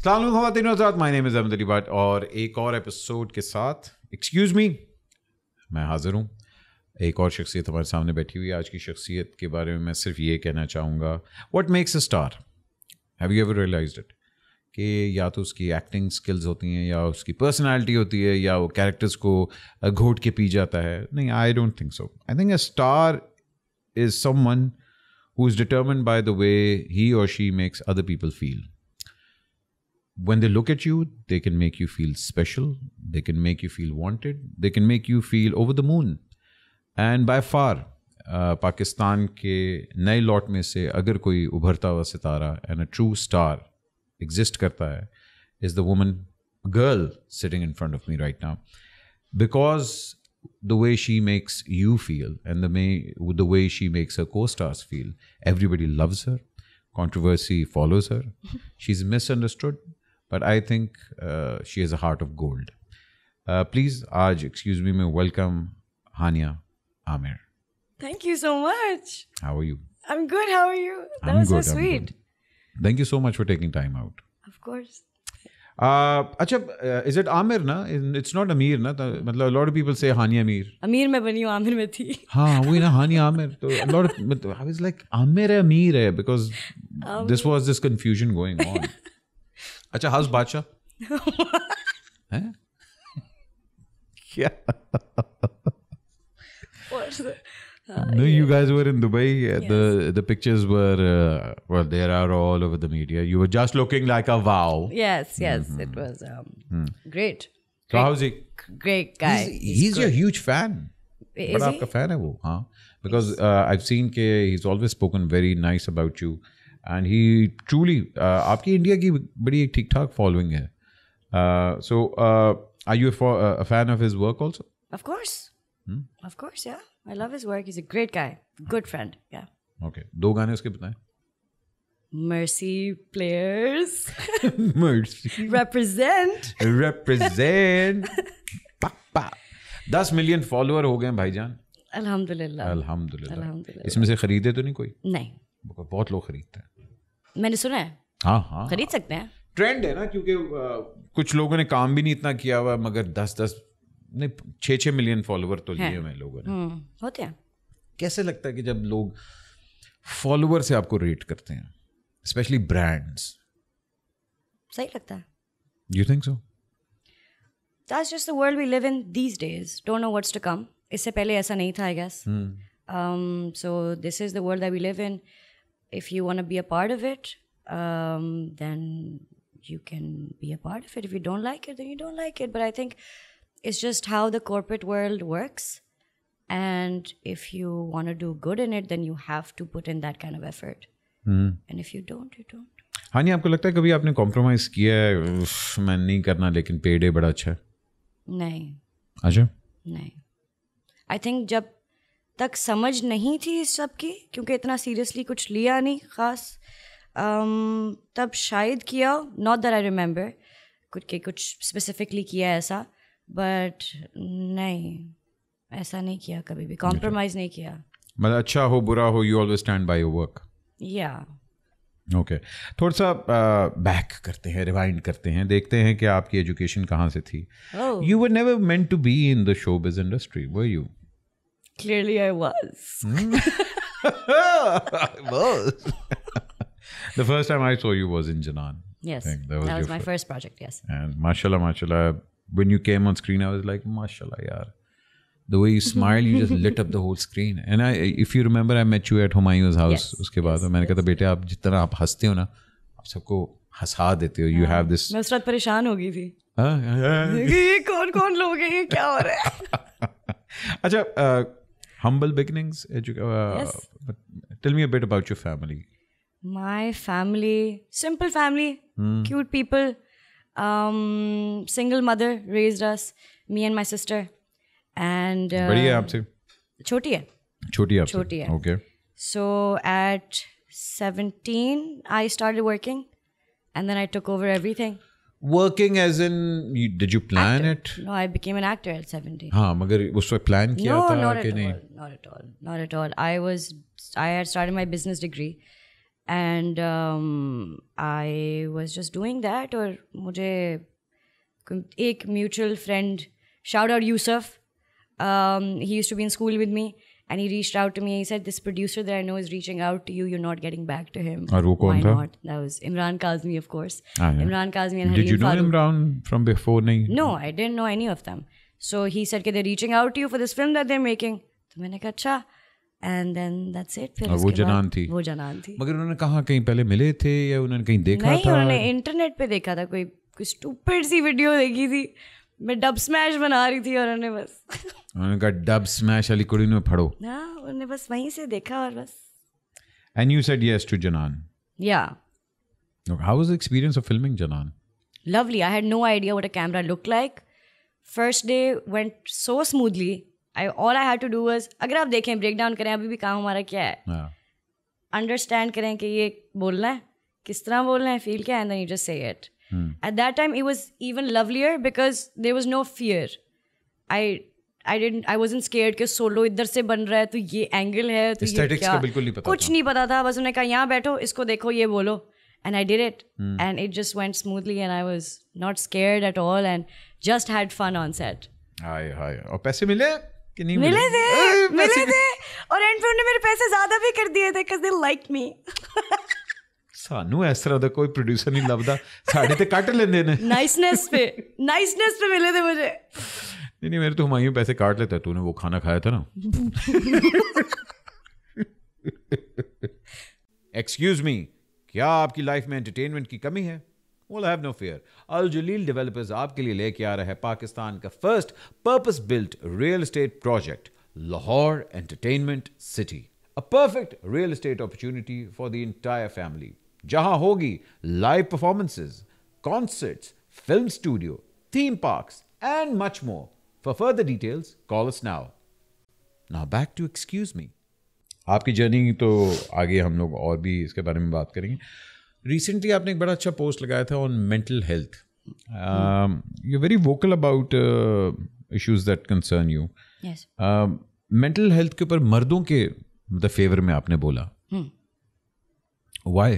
अस्सलाम वालेकुम ख़वातीन और हज़रात, my name is Ahmed Ali but और एक और एपिसोड के साथ एक्सक्यूज़ मी मैं हाज़िर हूँ। एक और शख्सियत हमारे सामने बैठी हुई है। आज की शख्सियत के बारे में मैं सिर्फ ये कहना चाहूँगा, what makes a star? Have you ever realised it? कि या तो उसकी एक्टिंग स्किल्स होती हैं, या उसकी पर्सनैलिटी होती है, या वो कैरेक्टर्स को घोट के पी जाता है। नहीं, आई don't think so. I think a star is someone who is determined by the way he or she makes other people feel. When they look at you, they can make you feel special, they can make you feel wanted, they can make you feel over the moon. And by far, Pakistan के नए lot में से अगर कोई उभरता हुआ सितारा and a true star exist करता है, is the woman, girl sitting in front of me right now. Because the way she makes you feel and the way she makes her co-stars feel, everybody loves her. Controversy follows her. She's misunderstood, but I think she has a heart of gold. Please, aaj, excuse me, may welcome Hania Amir. Thank you so much. How are you? I'm good. How are you? That I'm was good, so sweet. Thank you so much for taking time out. Of course. अच्छा, is it Amir ना? It's not Amir ना? मतलब a lot of people say Hania Amir. अमीर में बनी हूँ, आमिर में थी. हाँ, वही ना, Hania Amir. तो a lot of, I was like Amir है Amir है, because this was this confusion going on. अच्छा, how's Badshah? हैं? क्या? What's the- No, you guys were in Dubai. The pictures were well, they are all over the media. You were just looking like a wow. Yes, it was great. So how's he? Great guy. He's your huge fan. Is बड़ा he? आपका fan है वो, हाँ. Because I've seen के he's always spoken very nice about you, and he truly आपकी India की बड़ी एक ठीक ठाक following है. So are you a fan of his work also? Of course. Of course, yeah. I love his work. He's a great guy. Good friend. Yeah. Okay. 2 गाने उसके बताएं. Mercy players. Mercy. Represent. Represent. Papa. 10 million follower हो गए हैं भाईजान. अल्हम्दुलिल्लाह. अल्हम्दुलिल्लाह. इसमें से खरीदे तो नहीं कोई? नहीं. बहुत लोग खरीदते हैं. मैंने सुना है. हाँ. खरीद सकते हैं. ट्रेंड है ना, क्योंकि कुछ लोगों ने काम भी नहीं इतना किया हुआ, मगर 10 नहीं 6 मिलियन फॉलोवर तो लिए हुए लोगों ने. होते हैं. कैसे लगता है कि जब लोग फॉलोवर से आपको रेट करते हैं, स्पेशली ब्रांड्स? सही लगता है. You think so? That's just the world we live in these days. Don't know what's to come. इससे पहले ऐसा नहीं था, I guess. So this is the world that we live in. If you want to be a part of it, then you can be a part of it. If you don't like it, then you don't like it. But I think it's just how the corporate world works. And if you want to do good in it, then you have to put in that kind of effort. And if you don't, you don't. हाँ, नहीं, आपको लगता है कभी आपने compromise किया है? मैं नहीं करना, लेकिन पे डे बड़ा अच्छा है. नहीं. अच्छा. नहीं. आई थिंक जब तक समझ नहीं थी इस सब की, क्योंकि इतना सीरियसली कुछ लिया नहीं ख़ास, तब शायद किया. नॉट दैट आई रिमेंबर कुछ स्पेसिफिकली किया ऐसा, बट नहीं, ऐसा नहीं किया कभी भी. कॉम्प्रोमाइज़ नहीं किया. मतलब अच्छा हो बुरा हो, you always stand by your work. या. ओके. थोड़ा सा बैक करते हैं, रिवाइंड करते हैं, देखते हैं कि आपकी एजुकेशन कहाँ से थी. You were never meant to be in the showbiz industry, were you? Clearly I was. The first time I saw you was in Janaan. Yes, that was my first project, yes. And mashallah, when you came on screen, I was like, mashallah, yaar. The way you smiled, you just lit up the whole screen. And if you remember, I met you at Humayun's house. उसके बाद मैंने कहा था, बेटे आप जितना आप हंसते हो ना, आप सबको हंसा देते हो. You have this. मैं उस रात परेशान हो गई थी. ये कौन लोग हैं, ये क्या हो रहा है? अच्छा, humble beginnings. Yes. Tell me a bit about your family. My family, simple family, cute people. Single mother raised us, me and my sister. And बड़ी है आपसे? छोटी है. छोटी आपसे? छोटी है. Okay. So at 17, I started working, and then I took over everything. Working as in, did you plan it? No, I became an actor at 17. हाँ, मगर उस वक्त plan किया था कि नहीं? Not at all. I had started my business degree, and I was just doing that. और मुझे एक mutual friend, shout out Yusuf, he used to be in school with me, and he reached out to me. He said, this producer that I know is reaching out to you, you're not getting back to him. और वो कौन Why था? not? That was Imran Kazmi, of course. Yeah. Imran Kazmi and Did you Halim know Farooq. Imran from before? नहीं. No, I didn't know any of them. So he said, they're reaching out to you for this film that they're making. तो मैंने कहा अच्छा. And then that's it. फिर वो जनान थी. वो जनान थी. मगर उन्होंने कहाँ कहीं पहले मिले थे या उन्होंने कहीं देखा नहीं, था? उन्होंने इंटरनेट पे देखा था, कोई स्टूपिड सी वीडियो देखी थी. मैं डब स्मैश बना रही थी और उन्होंने बस उन्होंने कहा डब स्मैश वाली कुड़ी में फड़ो. हाँ, उन्होंने बस वहीं से देखा और बस. And you said yes to Janaan. Yeah. How was the experience of filming Janaan? Lovely. I had no idea what a camera looked like. First day went so smoothly. All I had to do was, अगर आप देखें break down करें अभी भी काम हमारा क्या है, अंडरस्टैंड करें कि ये बोलना है, किस तरह बोलना है, फील क्या है, and then you just say it. At that time it was even lovelier because there was no fear. I wasn't scared कि सोलो इधर से बन रहा है तो ये एंगल है तो ये क्या, कुछ नहीं पता था. बस उन्होंने कहा यहाँ बैठो, इसको देखो, ये बोलो, and I did it. And it just went smoothly and I was not scared at all and just had fun on set. हाय हाय. और पैसे मिले कि नहीं मिले थे और एंड पे उन्होंने मेरे पैसे ज्यादा भी कर दिए थे because they liked me. ਸਾਨੂੰ ਇਸ ਤਰ੍ਹਾਂ ਦਾ ਕੋਈ ਪ੍ਰੋਡਿਊਸਰ ਨਹੀਂ ਲੱਭਦਾ, ਸਾਡੇ ਤੇ ਕੱਟ ਲੈਂਦੇ ਨੇ. नाइसनेस पे मिले थे मुझे. नहीं मेरे तो हुमायूं पैसे काट लेता है. तूने वो खाना खाया था ना. एक्सक्यूज मी, क्या आपकी लाइफ में एंटरटेनमेंट की कमी है? Well, I have no fear. Al Jaleel Developers आपके लिए लेके आ रहा है पाकिस्तान का first purpose built real estate project, Lahore entertainment city. A perfect real estate opportunity for the entire family. जहां होगी live performances, concerts, film studio, theme parks, and much more. For further details, call us now. Now back to excuse me. आपकी journey तो आगे हम लोग और भी इसके बारे में बात करेंगे. रिसेंटली आपने एक बड़ा अच्छा पोस्ट लगाया था on mental health. You very vocal about issues that concern you. Mental health के ऊपर मर्दों के मतलब फेवर में आपने बोला. Why?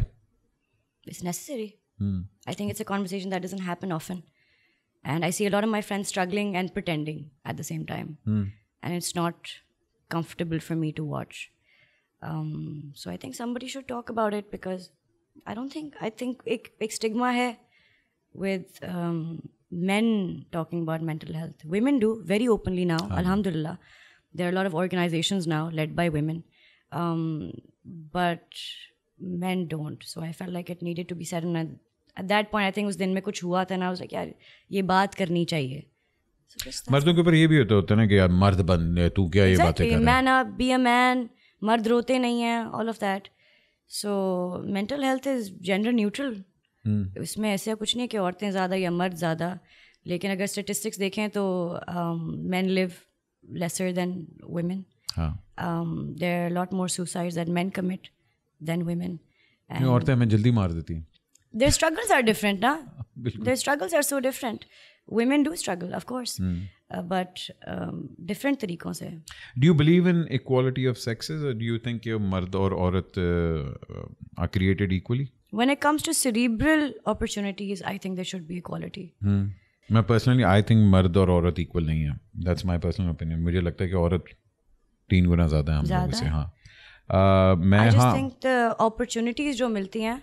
It's necessary. I think it's a conversation that doesn't happen often. And I see a lot of my friends struggling and pretending at the same time. And it's not comfortable for me to watch. So I think somebody should talk about it because I think एक stigma है with men talking about mental health. Women do very openly now, alhamdulillah. There are a lot of organizations now led by women. But men don't. So I felt like it needed to be said. And at that point, I think उस दिन में कुछ हुआ था and I was like, यार ये बात करनी चाहिए. So मर्दों के ऊपर ये भी होता है ना कि यार मर्द बन, तू क्या ये बातें कर रहा है. Man up, be a man. मर्द रोते नहीं हैं, all of that. So mental health is gender neutral. इसमें ऐसा कुछ नहीं कि औरतें ज़्यादा या मर्द ज़्यादा. लेकिन अगर statistics देखें तो men live lesser than women. There are a lot more suicides that men commit than women. औरतें हमें जल्दी मार देती हैं. Their struggles are different, ना? Their struggles are so different. Women do struggle, of course, but different तरीकों से. Do you believe in equality of sexes, or do you think कि मर्द और औरत are created equally? When it comes to cerebral opportunities, I think there should be equality. मैं personally, I think मर्द और औरत equal नहीं है. That's my personal opinion. मुझे लगता है कि औरत 3 गुना ज़्यादा है हम लोगों से. हाँ. I just think the opportunities जो मिलती हैं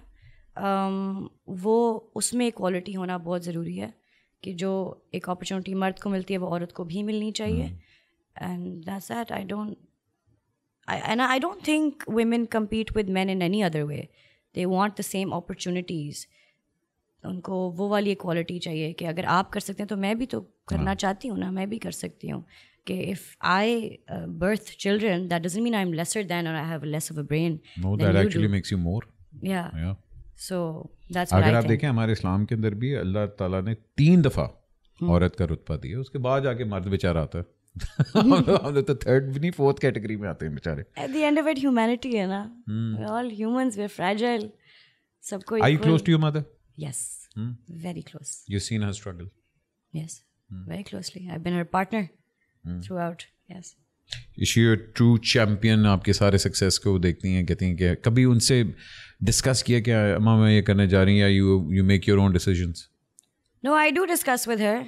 वो उसमें equality होना बहुत ज़रूरी है कि जो एक opportunity मर्द को मिलती है वो औरत को भी मिलनी चाहिए. And that's that. I don't think women compete with men in any other way. They want the same opportunities. उनको वो वाली इक्वालिटी चाहिए कि अगर आप कर सकते हैं तो मैं भी तो करना चाहती हूँ ना, मैं भी कर सकती हूँ. कि if I birth children, that doesn't mean I'm lesser than or I have less of a brain. No, that actually makes you more. Yeah. So that's what I think. अगर आप देखें हमारे इस्लाम के अंदर भी अल्लाह ताला ने 3 दफ़ा औरत का रुतबा दिया, उसके बाद जाके मर्द बेचारा आता है. हम लोग तो 3rd भी नहीं 4th कैटेगरी में आते हैं बेचारे. At the end of it, humanity है ना. We're all humans. We're fragile. सबको. Are you close to your mother? Yes. Very close. You've seen her struggle? Yes. Very closely. I've been her partner throughout. Yes. Is she true champion? आपके सारे success को देखती हैं, कहती हैं कि कभी उनसे डिस्कस किया क्या अम्मा मैं ये करने जा रही हूँ, या you make your own decisions? No, I do discuss with her.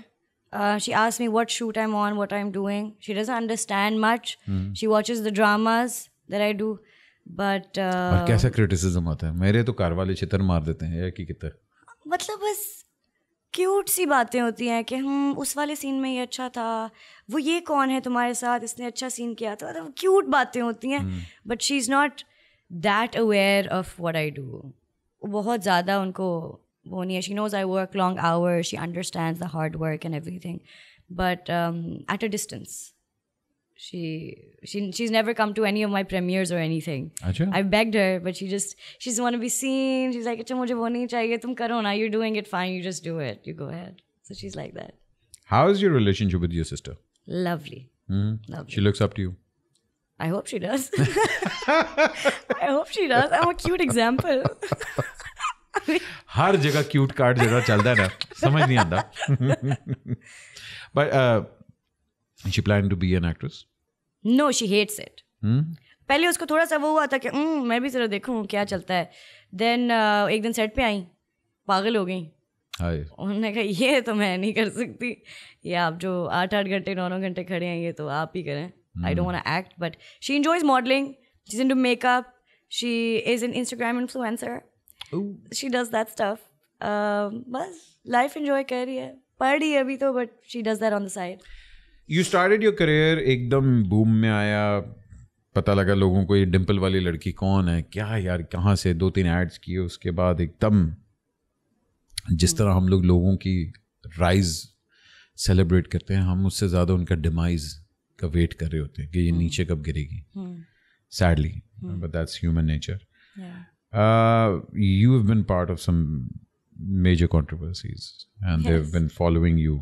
She asks me what shoot I'm on, what I'm doing. She doesn't understand much. She watches the dramas that I do. But और कैसा criticism आता है? मेरे तो car वाले चितर मार देते हैं कि कितना, मतलब बस क्यूट सी बातें होती हैं कि उस वाले सीन में ये अच्छा था, वो ये कौन है तुम्हारे साथ, इसने अच्छा सीन किया था, मतलब क्यूट बातें होती हैं. But she is not that aware of what I do. बहुत ज़्यादा उनको वो नहीं है. She knows I work long hours, she understands the hard work and everything, but at a distance. She's never come to any of my premieres or anything. Achha. I've begged her, but she doesn't want to be seen. She's like, अच्छा मुझे वो नहीं चाहिए, तुम करो ना, you're doing it fine, you just do it, you go ahead. So she's like that. How is your relationship with your sister? Lovely. Lovely. She looks up to you? I hope she does. I hope she does. I'm a cute example. हर जगह cute card जगह चलता है ना, समझ नहीं आता. But she planned to be an actress? No, she hates it. पहले उसको थोड़ा सा वो हुआ था कि मैं भी जरा देखूं क्या चलता है. Then एक दिन सेट पे आई, पागल हो गई. उन्होंने कहा ये तो मैं नहीं कर सकती, ये आप जो 8-8 घंटे 9 घंटे खड़े हैं ये तो आप ही करें. I don't want to act, but she enjoys modeling. She's into makeup. She is an Instagram influencer. Ooh. She does that stuff. बस life enjoy कर रही है, पढ़ रही है अभी तो, but she does that on the side. You started your career एकदम बूम में आया, पता लगा लोगों को ये डिम्पल वाली लड़की कौन है, क्या यार कहाँ से, 2-3 एड्स किए, उसके बाद एकदम जिस तरह हम लोग लोगों की राइज सेलिब्रेट करते हैं, हम उससे ज़्यादा उनका डिमाइज का वेट कर रहे होते हैं कि ये नीचे कब गिरेगी. Sadly, but that's human nature. You have been part of some major controversies and they've been following you.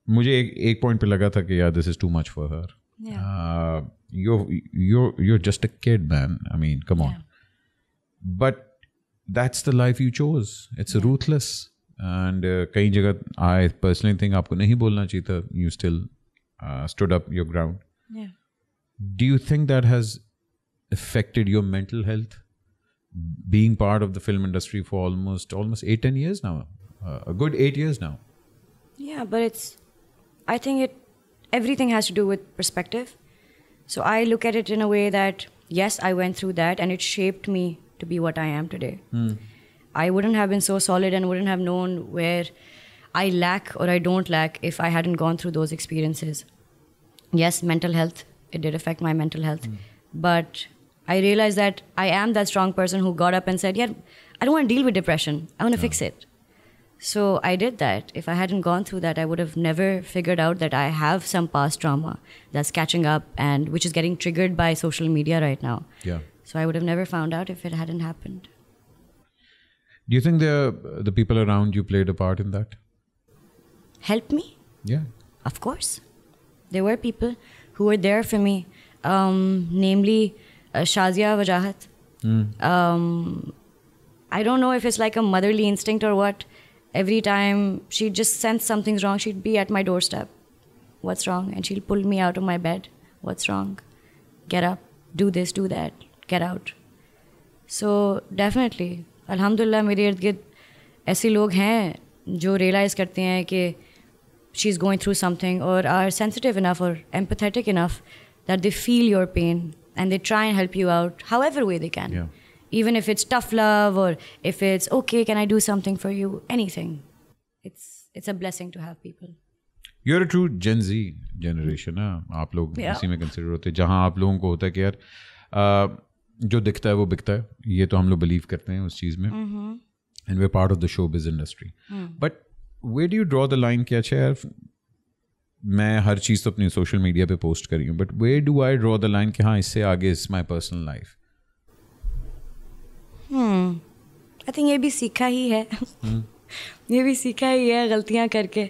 मुझे एक पॉइंट पे लगा था कि यार this is too much for her. you're just a kid, man. I mean, come on. But that's the life you chose. It's ruthless. And कई जगह I personally think आपको नहीं बोलना चाहिए था. You still stood up your ground. Do you think that has affected your mental health, being part of the film industry for almost 8-10 years now, a good 8 years now? Yeah, but I think everything has to do with perspective. So I look at it in a way that yes, I went through that and it shaped me to be what I am today. I wouldn't have been so solid and wouldn't have known where I lack or I don't lack if I hadn't gone through those experiences. Yes, mental health, it did affect my mental health. But I realized that I am that strong person who got up and said, yeah, I don't want to deal with depression. I want to fix it. So I did that. If I hadn't gone through that, I would have never figured out that I have some past trauma that's catching up and which is getting triggered by social media right now. Yeah. So I would have never found out if it hadn't happened. Do you think the people around you played a part in that? Help me? Yeah. Of course. There were people who were there for me. Namely, Wajahat. I don't know if it's like a motherly instinct or what. Every time she'd just sense something's wrong, she'd be at my doorstep. What's wrong? And she'll pull me out of my bed. What's wrong? Get up. Do this, do that. Get out. So definitely, alhamdulillah, मेरे इर्द गिर्द ऐसे लोग हैं जो realize करते हैं कि she's going through something or are sensitive enough or empathetic enough that they feel your pain and they try and help you out however way they can. Yeah. Even if it's tough love or if it's okay, can I do something for you? Anything. It's a blessing to have people. You're a true Gen Z generation. आप लोग इसी में consider होते हैं, जहाँ आप लोगों को होता है कि यार जो दिखता है वो बिकता है, ये तो हम लोग बिलीव करते हैं उस चीज़ में. And we're part of the showbiz industry. But where do you draw the line कि अच्छा यार मैं हर चीज़ तो अपनी सोशल मीडिया पे पोस्ट कर रही हूँ, but where do I draw the line कि हाँ इससे आगे is my personal life? I think ये भी सीखा ही है. ये भी सीखा ही है गलतियाँ करके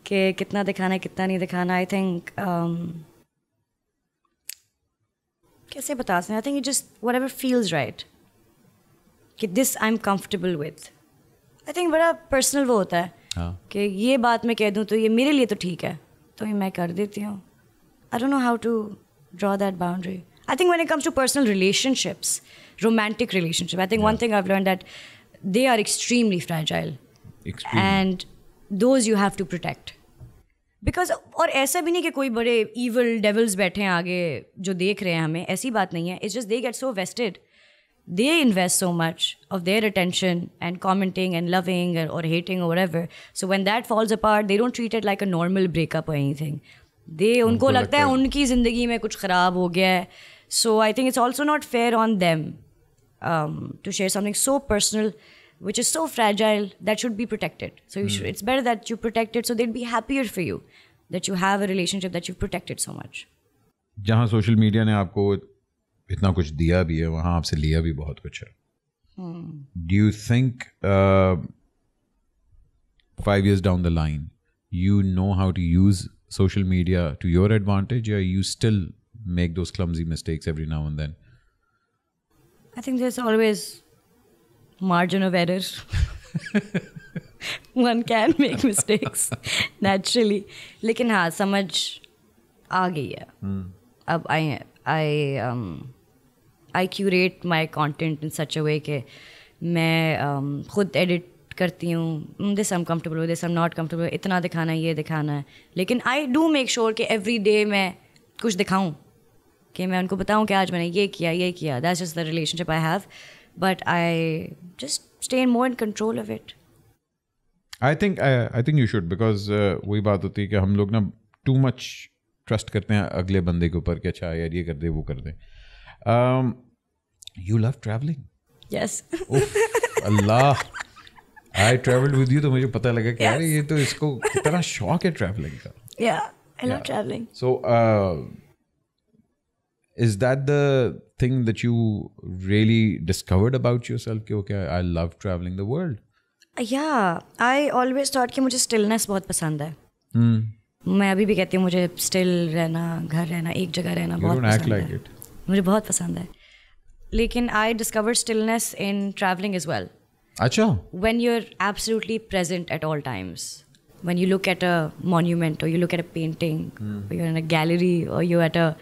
कि कितना दिखाना है कितना नहीं दिखाना. I think कैसे बता सकते हैं? I think it just whatever feels right. कि this I'm comfortable with. I think बड़ा personal वो होता है कि ये बात मैं कह दूँ तो ये मेरे लिए तो ठीक है, तो ये मैं कर देती हूँ. I don't know how to draw that boundary. I think when it comes to personal relationships, romantic relationship, I think one thing I've learned that they are extremely fragile. And those you have to protect. Because और ऐसा भी नहीं कि कोई बड़े evil devils बैठे हैं आगे जो देख रहे हैं हमें, ऐसी बात नहीं है. It's just they get so vested. They invest so much of their attention and commenting and loving or hating or whatever. So when that falls apart, they don't treat it like a normal breakup or anything. उनको लगता है उनकी ज़िंदगी में कुछ ख़राब हो गया है. So I think it's also not fair on them to share something so personal, which is so fragile, that should be protected. So it's better that you protect it, so they'd be happier for you that you have a relationship that you've protected so much. जहाँ social media ने आपको इतना कुछ दिया भी है, वहाँ आपसे लिया भी बहुत कुछ है. Do you think 5 years down the line you know how to use social media to your advantage, or you still make those clumsy mistakes every now and then? I think there's always margin of error. One can make mistakes naturally. लेकिन हाँ, समझ आ गई है. अब I curate my content in such a way कि मैं खुद edit करती हूँ. This I'm comfortable with, this I'm not comfortable. इतना दिखाना है, ये दिखाना है. लेकिन I do make sure कि every day मैं कुछ दिखाऊँ, कि मैं उनको बताऊँ कि आज मैंने ये किया. That's just the relationship I have. But I just stay more in control of it. I think you should, because वही बात होती है कि हम लोग ना too much trust करते हैं अगले बंदे के ऊपर कि अच्छा यार ये कर दे वो कर दे. You love traveling? Yes. Allah, I traveled with you तो मुझे पता लगा कि यार ये तो इसको कितना शौक है traveling का. Yeah, I love traveling. So is that the thing that you really discovered about yourself कि okay, I love traveling the world? Yeah, I always thought कि मुझे stillness बहुत पसंद है. मैं अभी भी कहती हूँ मुझे still रहना, घर रहना, एक जगह रहना बहुत पसंद है. You don't act like it. मुझे बहुत पसंद है. लेकिन I discovered stillness in traveling as well. अच्छा. When you're absolutely present at all times. When you look at a monument or you look at a painting, or you're in a gallery or you're at a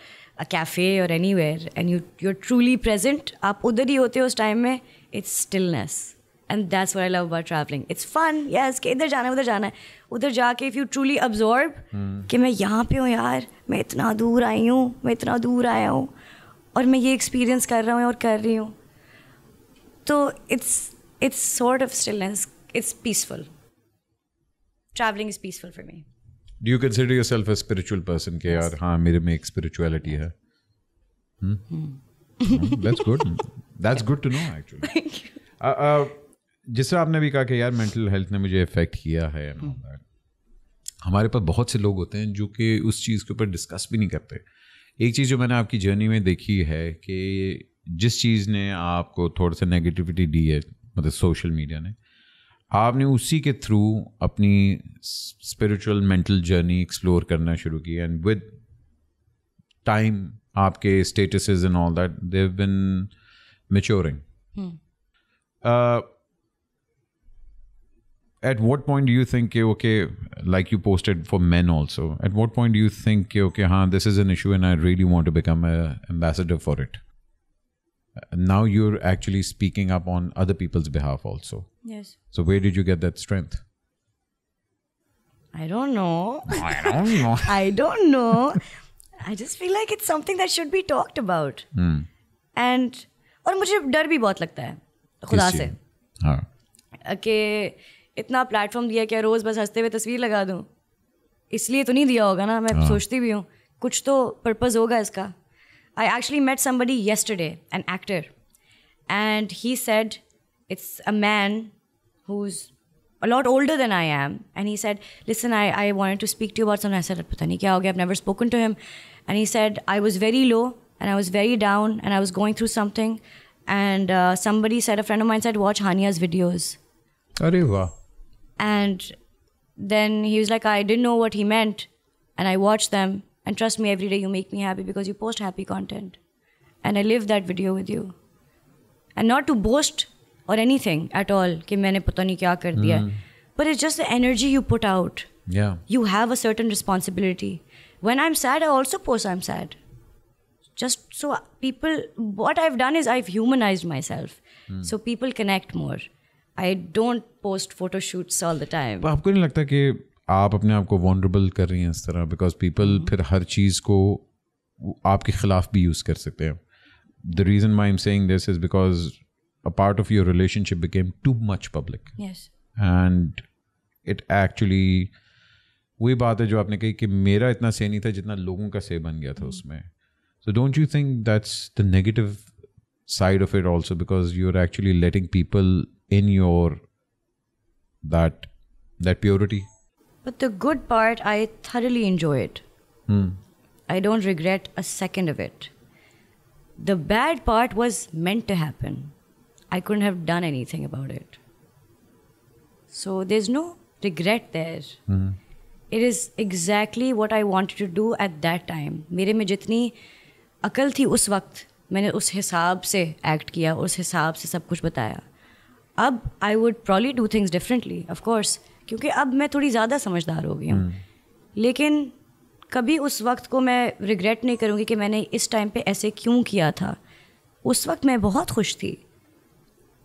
cafe or anywhere and you're truly present, आप उधर ही होते हो उस time में. It's stillness. And that's what I love about traveling. It's fun, yes, कि इधर जाना है उधर जाना है. उधर जाके if you truly absorb कि मैं यहाँ पे हूँ यार, मैं इतना दूर आई हूँ, मैं इतना दूर आया हूँ और मैं ये एक्सपीरियंस कर रहा हूँ और कर रही हूँ, तो it's sort of stillness. It's peaceful. Traveling is peaceful for me. Do you consider yourself a spiritual person? कि यार हाँ मेरे में एक spirituality है. That's good. That's good to know actually. Thank you. जिस तरह आपने भी कहा कि यार मेंटल हेल्थ ने मुझे इफेक्ट किया है, हमारे पास बहुत से लोग होते हैं जो कि उस चीज़ के ऊपर डिस्कस भी नहीं करते. एक चीज़ जो मैंने आपकी जर्नी में देखी है कि जिस चीज़ ने आपको थोड़ा सा नेगेटिविटी दी है, मतलब सोशल मीडिया ने, आपने उसी के थ्रू अपनी स्पिरिचुअल मेंटल जर्नी एक्सप्लोर करना शुरू की. एंड विद टाइम आपके statuses and all that they have been maturing. At what point do you think, okay, like you posted for men also, at what point do you think, okay, this is an issue and I really want to become an ambassador for it? Now you're actually speaking up on other people's behalf also. Yes. So where did you get that strength? I don't know. I don't know. I just feel like it's something that should be talked about. And और मुझे डर भी बहुत लगता है खुदा से. हाँ. कि इतना प्लेटफॉर्म दिया क्या रोज़ बस हंसते हुए तस्वीर लगा दूँ, इसलिए तो नहीं दिया होगा ना. मैं सोचती भी हूँ कुछ तो पर्पज़ होगा इसका. I actually met somebody yesterday, an actor, and he said it's a man who's a lot older than I am, and he said, listen, I wanted to speak to you about something. I said, pata nahi kya ho gaya, I've never spoken to him. And he said, I was very low and I was very down and I was going through something, and somebody said, a friend of mine said, watch Hania's videos. Arey wah. And then he was like, I didn't know what he meant, and I watched them, and trust me, every day you make me happy because you post happy content, and I live that video with you. And not to boast or anything at all कि मैंने पता नहीं क्या कर दिया, but it's just the energy you put out. Yeah. You have a certain responsibility. when I'm sad, I also post I'm sad. Just so people, what I've done is I've humanized myself. So people connect more. I don't post photo shoots all the time. तो आपको नहीं लगता कि आप अपने आप को vulnerable कर रही हैं इस तरह? Because people फिर हर चीज़ को आपके खिलाफ भी यूज़ कर सकते हैं. The reason why I'm saying this is because a part of your relationship became too much public. Yes. And it actually, वही बात है जो आपने कही कि मेरा इतना से नहीं था जितना लोगों का से बन गया था उसमें. So don't you think that's the negative side of it also, because you're actually letting people in your that purity? But the good part, I thoroughly enjoy it. I don't regret a second of it. The bad part was meant to happen. I couldn't have done anything about it. So there's no regret there. It is exactly what I wanted to do at that time. मेरे में जितनी अकल थी उस वक्त, मैंने उस हिसाब से एक्ट किया, उस हिसाब से सब कुछ बताया. अब I would probably do things differently, of course, क्योंकि अब मैं थोड़ी ज़्यादा समझदार हो गई हूँ. लेकिन कभी उस वक्त को मैं रिग्रेट नहीं करूँगी कि मैंने इस टाइम पे ऐसे क्यों किया था. उस वक्त मैं बहुत खुश थी.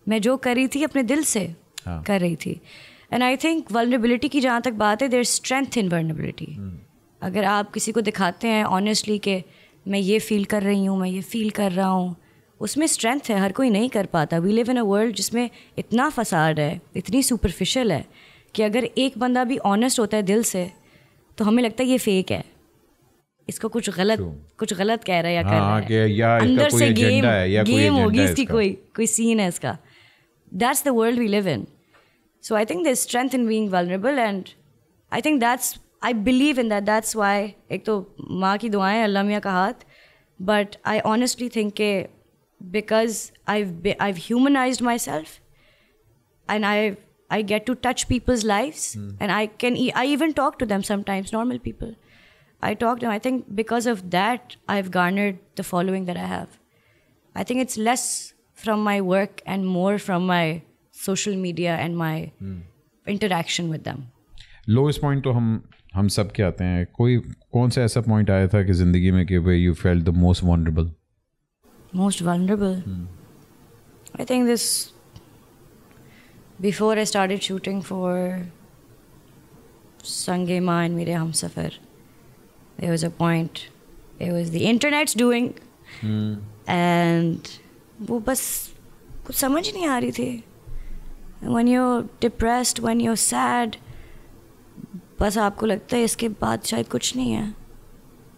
मैं जो कर रही थी अपने दिल से कर रही थी. एंड आई थिंक वल्नरेबिलिटी की जहाँ तक बात है, देयर स्ट्रेंथ इन वल्नरेबिलिटी. अगर आप किसी को दिखाते हैं ऑनेस्टली कि मैं ये फ़ील कर रही हूँ, मैं ये फ़ील कर रहा हूँ, उसमें स्ट्रेंथ है. हर कोई नहीं कर पाता. We live in a world जिसमें इतना फसाद है, इतनी सुपरफिशियल है कि अगर एक बंदा भी ऑनेस्ट होता है दिल से तो हमें लगता है ये फेक है, इसको कुछ गलत कह रहा है या कर रहा है, या अंदर से गेम होगी इसकी, कोई सीन है इसका. That's the world we live in. So I think there is strength in being vulnerable, and I think that's, I believe in that. That's why, एक तो माँ की दुआएं, अल्लाह मियाँ का हाथ. But I honestly think के because I've humanized myself, and I get to touch people's lives, and I even talk to them sometimes, normal people. I talk to them. I think because of that, I've garnered the following that I have. I think it's less from my work and more from my social media and my interaction with them. Lowest point तो हम सब के आते हैं. कौन सा ऐसा point आया था कि ज़िंदगी में कि where you felt the most vulnerable? Most vulnerable? I think this, before I started shooting for Sang-e-Mah and मेरे हमसफ़र, there was a point, it was the internet's doing, and वो बस कुछ समझ नहीं आ रही थी. When you're depressed, when you're sad, बस आपको लगता है इसके बाद शायद कुछ नहीं है,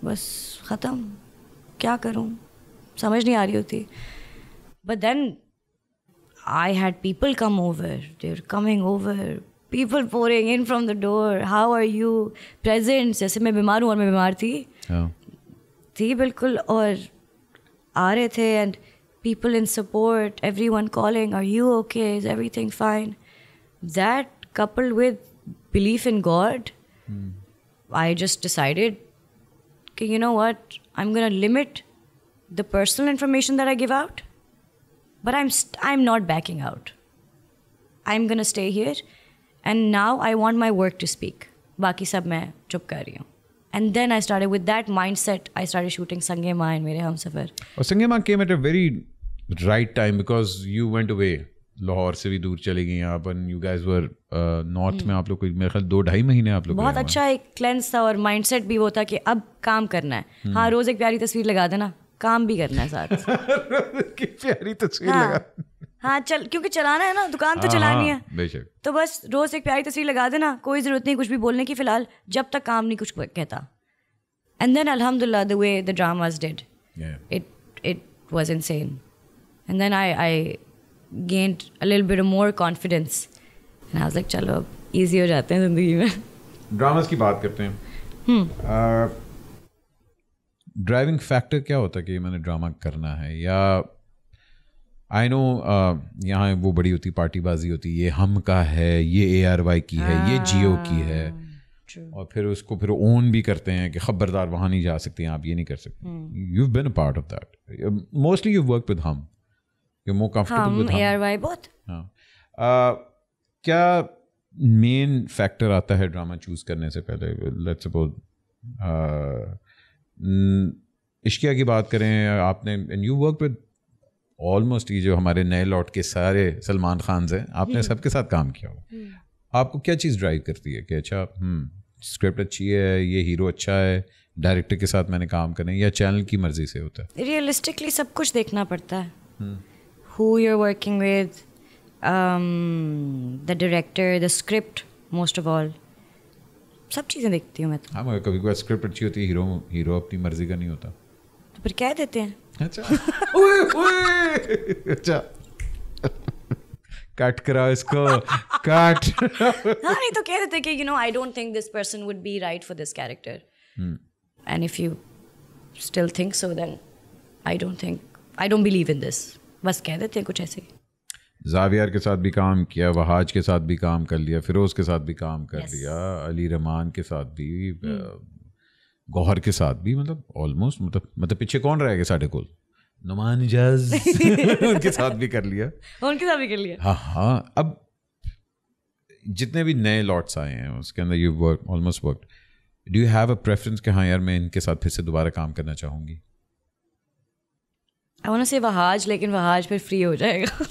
बस ख़त्म, क्या करूं, समझ नहीं आ रही होती. But then I had people come over, they were coming over, people pouring in from the door, how are you, present. जैसे मैं बीमार हूँ और मैं बीमार थी बिल्कुल, और आ रहे थे, and people in support, everyone calling, are you okay, is everything fine. That coupled with belief in God, I just decided, okay, you know what, I'm going to limit the personal information that I give out, but I'm not backing out. I'm going to stay here, and now I want my work to speak. बाकी सब मैं चुप कर रही हूँ. And then I started with that mindset, I started shooting Sang-e-Mah and मेरे हमसफ़र. और Sang-e-Mah came at a very right time because you went away. Lahore से भी दूर चली गई आप, and you guys were north में. आप लोग मेरे ख्याल 2-2.5 महीने आप लोग बहुत अच्छा एक क्लेंस था, और माइंडसेट भी वो था कि अब काम करना है. हाँ, रोज़ एक प्यारी तस्वीर लगा देना, काम भी करना है साथ. प्यारी तस्वीर लगा, हाँ चल, क्योंकि चलाना है ना, दुकान तो चलानी है. बेशक. तो बस रोज़ एक प्यारी तस्वीर लगा देना, कोई ज़रूरत नहीं कुछ भी बोलने की फ़िलहाल, जब तक काम नहीं कुछ कहता. एंड देन अल्हम्दुलिल्लाह the way the dramas did, it was insane. And then I gained a little bit of more confidence, and I was like, चलो अब easy हो जाते हैं ज़िंदगी में. ड्रामास की बात करते हैं. ड्राइविंग फैक्टर क्या होता है कि मैंने ड्रामा करना है? या आई नो यहाँ वो बड़ी होती पार्टीबाजी होती, ये हम का है, ये ARY की है, ये GO की है, और फिर उसको फिर ओन भी करते हैं कि खबरदार वहाँ नहीं जा सकते, आप ये नहीं कर सकते. You've been a part of that. Mostly you've worked with hum. You're more comfortable with hum. ARY both. क्या मेन फैक्टर आता है ड्रामा चूज करने से पहले? लेट्स सपोज इश्किया की बात करें आपने, and you work with almost, ये जो हमारे नए लौट के सारे सलमान खान हैं, आपने सबके साथ काम किया हो। आपको क्या चीज़ ड्राइव करती है कि अच्छा स्क्रिप्ट अच्छी है, ये हीरो अच्छा है, डायरेक्टर के साथ मैंने काम करना है, या चैनल की मर्जी से होता है? रियलिस्टिकली सब कुछ देखना पड़ता है, who you're working with, the director, the script, most of all. सब चीज़ें देखती हूँ मैं तो। हाँ, मगर कभी कभी स्क्रिप्ट अच्छी होती है, हीरो अपनी मर्जी का नहीं होता, तो फिर कह देते हैं। अच्छा अच्छा कट कराओ इसको, कट। हाँ, नहीं तो कह देते कि you know I don't think this person would be right for this character, and if you still think so, then I don't believe in this. बस कह देते हैं कुछ ऐसे ही। जावियर के साथ भी काम किया, वहाज के साथ भी काम कर लिया, फिरोज के साथ भी काम कर लिया, अली रहमान के साथ भी, गौहर के साथ भी, मतलब ऑलमोस्ट, मतलब पीछे कौन रहेगा साढ़े कोल, नुमान जज उनके साथ भी कर लिया, उनके साथ भी कर लिया। हाँ हाँ। अब जितने भी नए लॉट्स आए हैं उसके अंदर you work almost work, do you have a preference कि हाँ यार मैं इनके साथ फिर से दोबारा काम करना चाहूँगी? I want to say Wahaj, लेकिन वहाज फिर फ्री हो जाएगा।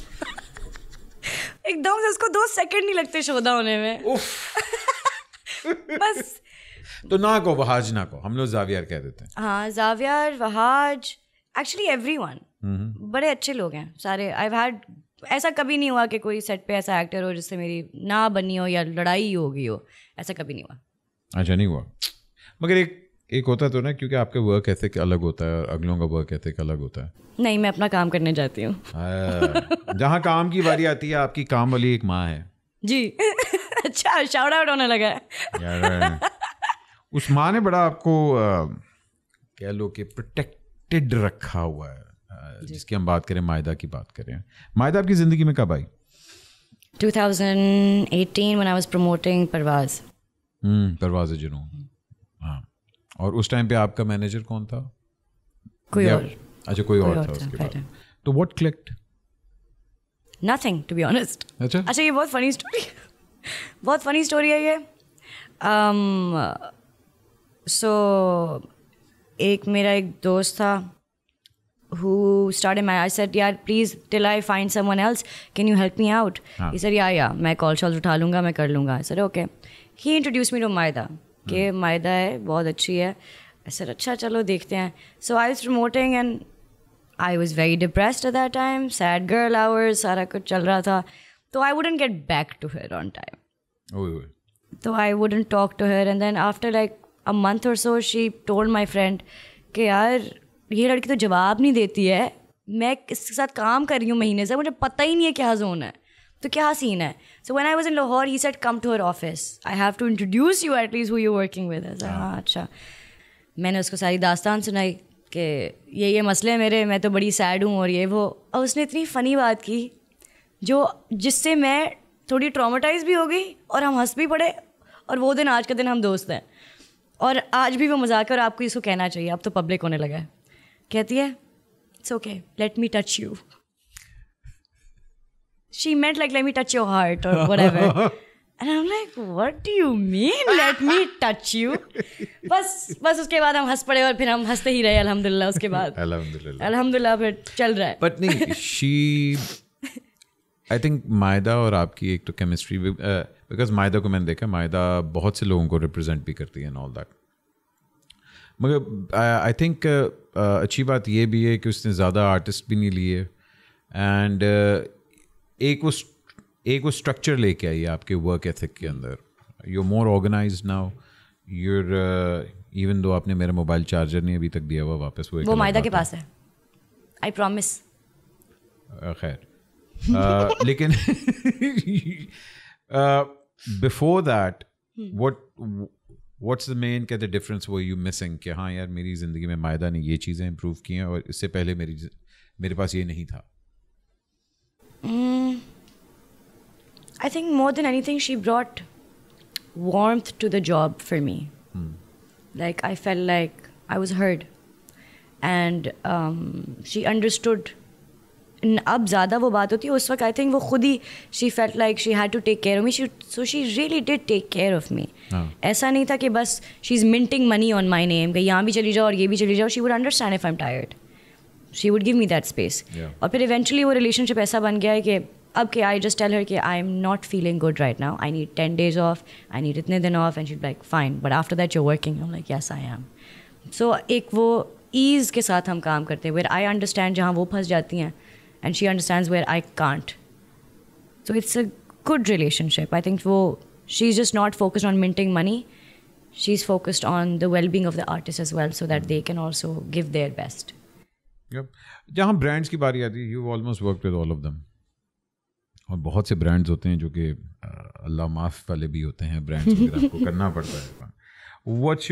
एकदम से उसको 2 सेकंड नहीं लगते शोधा होने में। बस तो ना को वहाज ना को, हम लोग जावियर कह देते हैं। हाँ, जावियर, वहाज, एक्चुअली एवरीवन बड़े अच्छे लोग हैं सारे। I've had, ऐसा कभी नहीं हुआ कि कोई सेट पे ऐसा एक्टर हो जिससे मेरी ना बनी हो या लड़ाई हो गई हो, ऐसा कभी नहीं हुआ। अच्छा, नहीं हुआ। मगर एक होता तो ना, क्योंकि आपका वर्क एथिक अलग होता है और अगलों का वर्क एथिक अलग होता है। नहीं, मैं अपना काम करने जाती हूँ। जहाँ काम की बारी आती है, आपकी काम वाली एक माँ है जी। अच्छा, शाउट आउट होने लगा है यार। उस माँ ने बड़ा आपको कह लो कि प्रोटेक्टेड रखा हुआ है। जिसकी हम बात करें, मायदा की बात करें, मायदा आपकी ज़िंदगी में कब आई? 2018 when I was promoting परवाज़। परवाज़ जुनून। हाँ, और उस टाइम पे आपका मैनेजर कौन था? कोई और। अच्छा, कोई और था उसके बाद। तो what clicked? Nothing, to be honest. अच्छा, ये बहुत फनी स्टोरी बहुत फनी स्टोरी है ये। सो मेरा एक दोस्त था who started I said, यार please till I find someone else, can you help me out? He said, yeah, मैं कॉल शॉल्स उठा लूँगा, मैं कर लूँगा। I said, okay. He introduced me to मायदा, कि मायदा है, बहुत अच्छी है। I said, अच्छा चलो देखते हैं। So I was promoting and I was very depressed at that time, sad girl hours, सारा कुछ चल रहा था, तो I wouldn't get back to her on time. तो I wouldn't talk to her, and then after like a month or so she told my friend कि यार ये लड़की तो जवाब नहीं देती है, मैं इसके साथ काम कर रही हूँ महीने से, मुझे पता ही नहीं है क्या जोन है, तो क्या सीन है। So when I was in Lahore, he said, come to her office, I have to introduce you at least who you're working with. I said, हाँ अच्छा। मैंने उसको सारी दास्तान सुनाई कि ये मसले हैं मेरे, मैं तो बड़ी सैड हूँ और ये वो, और उसने इतनी फ़नी बात की जिससे मैं थोड़ी ट्रॉमेटाइज भी हो गई और हम हंस भी पड़े, और वो दिन आज का दिन हम दोस्त हैं, और आज भी वो मजाक है, और आपको इसको कहना चाहिए, अब तो पब्लिक होने लगा है। कहती है, it's okay, let me touch you. She meant like let me touch your heart और whatever, and I am like what do you mean let me touch you? बस उसके बाद हम हंस पड़े और फिर हम हंसते ही रहे अल्हम्दुलिल्लाह। उसके बाद अल्हम्दुलिल्लाह फिर चल रहा है। बट नहीं, शी आई थिंक मायदा और आपकी एक तो केमिस्ट्री, बिकॉज मायदा को मैंने देखा, मायदा बहुत से लोगों को रिप्रेजेंट भी करती है एंड ऑल दैट, मगर आई थिंक अच्छी बात ये भी है कि उसने ज़्यादा आर्टिस्ट भी नहीं लिए, एंड एक वो स्ट्रक्चर लेके आई है आपके वर्क एथिक के अंदर। You more organized now, you're even though आपने मेरा मोबाइल चार्जर नहीं अभी तक दिया हुआ वापस, वो मायदा के पास है, आई प्रॉमिस। खैर, लेकिन before that what's the main कहते डिफरेंस वो यू मिसिंग कि हाँ यार मेरी ज़िंदगी में मायदा ने ये चीज़ें इम्प्रूव की हैं और इससे पहले मेरे पास ये नहीं था? I think more than anything she brought warmth to the job for me. Like I felt like I was heard, and she understood अब ज़्यादा वो बात होती है, उस वक्त आई थिंक वो खुद ही she felt like she had to take care of me, so she really did take care of me. ऐसा नहीं था कि बस she is minting money on my name, कि यहाँ भी चली जाओ और ये भी चली जाओ. She would understand if I am tired, she would give me that space. और फिर इवेंचुअली वो रिलेशनशिप ऐसा बन गया है कि अब कि आई जस्ट टेल हर कि I am not feeling good right now, I need 10 days off, I need इतने दिन off, and she like fine but after that you working. I am like yes I am. So एक वो ease के साथ हम काम करते हैं, वेयर आई अंडरस्टैंड जहाँ वो फंस जाती हैं and she understands where I can't. So it's a good relationship. I think she's just not focused on minting money. She's focused on the well-being of the artist as well, so that they can also give their best. Yep. जहाँ brands की बारी आती है, you've almost worked with all of them. और बहुत से brands होते हैं जो कि अल्लाह माफ़ वाले भी होते हैं ब्रांड्स वगैरह, आपको करना पड़ता है. What's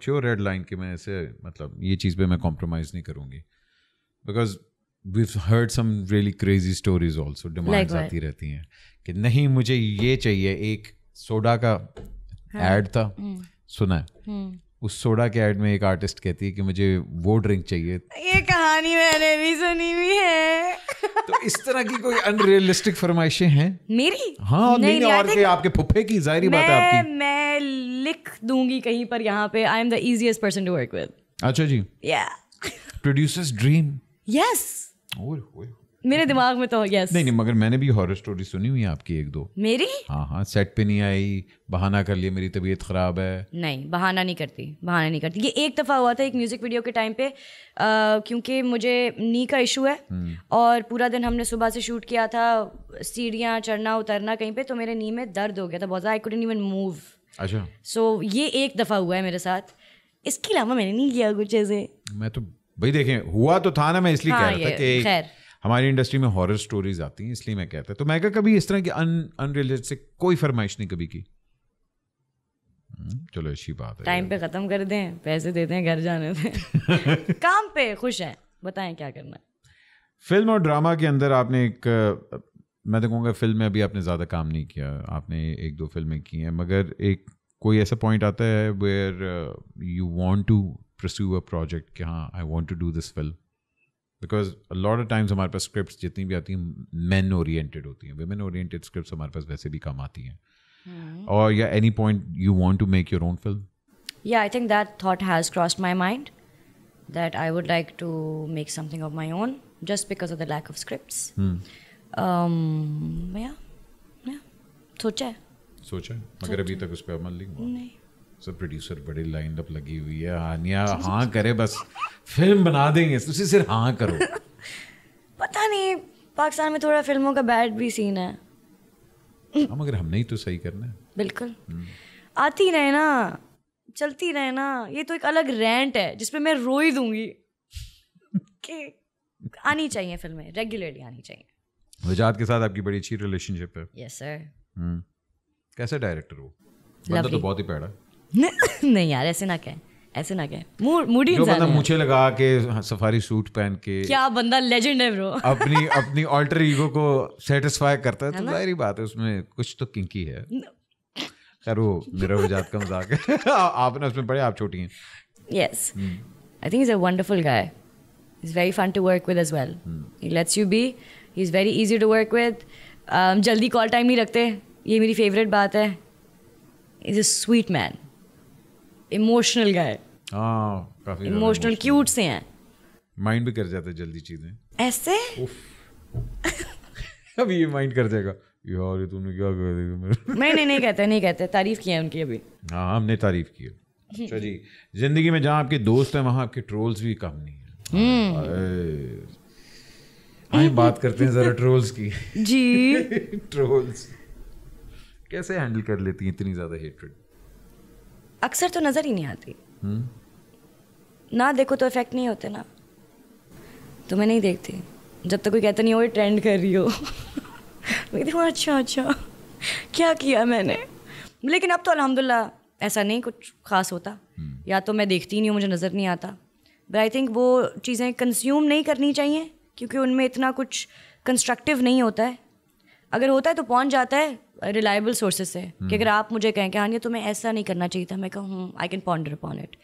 your red line कि मैं ऐसे मतलब ये चीज़ पे मैं कॉम्प्रोमाइज़ नहीं करूँगी? Because we've heard some really crazy stories also. Demands आती रहती हैं कि नहीं मुझे ये चाहिए. एक सोडा का ऐड था, सुना है? उस सोडा के ऐड में एक आर्टिस्ट कहती है कि मुझे वो ड्रिंक चाहिए. ये कहानी मैंने भी सुनी हुई है. तो इस तरह की कोई अनरियलिस्टिक फरमाइशें हैं मेरी? हाँ नहीं और के आपके फुफ्फे की जाहिर बात है आपकी. मैं लिख दूंगी कहीं पर यहाँ पे, I am the easiest person to work with. अच्छा जी. Producers dream. यस, मेरे दिमाग में तो यस. नहीं मगर मैंने भी हॉरर स्टोरी सुनी हुई है आपकी एक दो. मेरी? हाँ सेट पे नहीं आई, बहाना कर लिया मेरी तबीयत ख़राब है. नहीं बहाना नहीं करती. ये एक दफ़ा हुआ था एक म्यूज़िक वीडियो के टाइम पे, क्योंकि मुझे नी का इशू है और पूरा दिन हमने सुबह से शूट किया था, सीढ़ियाँ चढ़ना उतरना कहीं पे, तो मेरे नी में दर्द हो गया था बहुत ज़्यादा. I couldn't even move. अच्छा. सो ये एक दफ़ा हुआ है मेरे साथ, इसके अलावा मैंने नहीं किया कुछ ऐसे. मैं तो भाई देखें हुआ तो था ना, मैं इसलिए कह रहा था कि हमारी इंडस्ट्री में हॉरर स्टोरीज आती हैं, इसलिए मैं कहता. तो मैं कभी इस तरह की अनरियलिस्टिक कोई फरमाइश नहीं कभी की. चलो अच्छी बात है. टाइम पे खत्म कर दें, पैसे देते हैं, घर जाने दें. काम पे खुश हैं, बताएं क्या करना है. फिल्म और ड्रामा के अंदर आपने मैं तो कहूँगा फिल्म में अभी आपने ज़्यादा काम नहीं किया, आपने 1-2 फिल्में की हैं, मगर कोई ऐसा पॉइंट आता है where you want to pursue a project कि हाँ I want to do this film, because a lot of times हमारे पास scripts जितनी भी आती हैं men oriented होती हैं, women oriented scripts हमारे पास वैसे भी कम आती हैं. और या any point you want to make your own film? Yeah, I think that thought has crossed my mind that I would like to make something of my own just because of the lack of scripts. Yeah, सोचा है मगर अभी तक उस पर अमल नहीं हुआ. सब प्रोड्यूसर बड़े लाइन अप लगी हुई है. हानिया हाँ करे बस फिल्म बना देंगे, तुझे सिर्फ हाँ करो. पता नहीं पाकिस्तान में थोड़ा फिल्मों का बैड भी सीन है. मगर हमने ही तो सही करना है. बिल्कुल. आती रहे ना, चलती रहे ना. ये तो एक अलग रेंट है जिसपे मैं रो ही दूंगी कि आनी चाहिए फिल्में, रेगुलरली आनी चाहिए. वजाहत के साथ आपकी बड़ी अच्छी रिलेशनशिप है. Yes sir. कैसे डायरेक्टर हो? बंदा तो बहुत ही पैड़ा. नहीं यार ऐसे ना कहें, मूडी जो बंदा मुझे लगा के सफारी सूट पहन के, क्या बंदा लेजेंड है ब्रो. अपनी ऑल्टर ईगो को सेटिस्फाई करता है, तो जाहिर बात है उसमें कुछ तो किंकी है. खैर वो मेरा वजाहत का मजाक है. आपने उसमें पढ़े, आप छोटी हैं. Yes, I think is a wonderful guy. Is very fun to work with as well. He lets you be, he is very easy to work with. जल्दी कॉल टाइम नहीं रखते, ये मेरी फेवरेट बात है. Is a sweet man, emotional guy. काफी emotional cute से हैं. माइंड भी कर जाते जल्दी चीजें ऐसे. अभी ये माइंड कर जाएगा यार ये तूने क्या कर दिया. नहीं कहते तारीफ की है उनकी अभी. हाँ हमने तारीफ की है. अच्छा जी, जिंदगी में जहाँ आपके दोस्त हैं वहाँ आपके ट्रोल्स भी कम नहीं है. आइए बात करते हैं जरा ट्रोल्स की. जी. ट्रोल्स कैसे हैंडल कर लेती हैं इतनी ज्यादा हेट्रेड? अक्सर तो नज़र ही नहीं आती. ना देखो तो इफेक्ट नहीं होते ना, तो मैं नहीं देखती जब तक कोई कहता नहीं हो ये ट्रेंड कर रही हो. मैं देखो अच्छा क्या किया मैंने. लेकिन अब तो अल्हम्दुलिल्लाह ऐसा नहीं कुछ ख़ास होता. या तो मैं देखती नहीं हूँ, मुझे नज़र नहीं आता. बट आई थिंक वो चीज़ें कंज्यूम नहीं करनी चाहिए क्योंकि उनमें इतना कुछ कंस्ट्रक्टिव नहीं होता है. अगर होता है तो पहुँच जाता है रिलायबल सोर्सेज से कि अगर आप मुझे कहें कि हानिया तुम्हें ऐसा नहीं करना चाहिए था, मैं कहूँ I can ponder upon it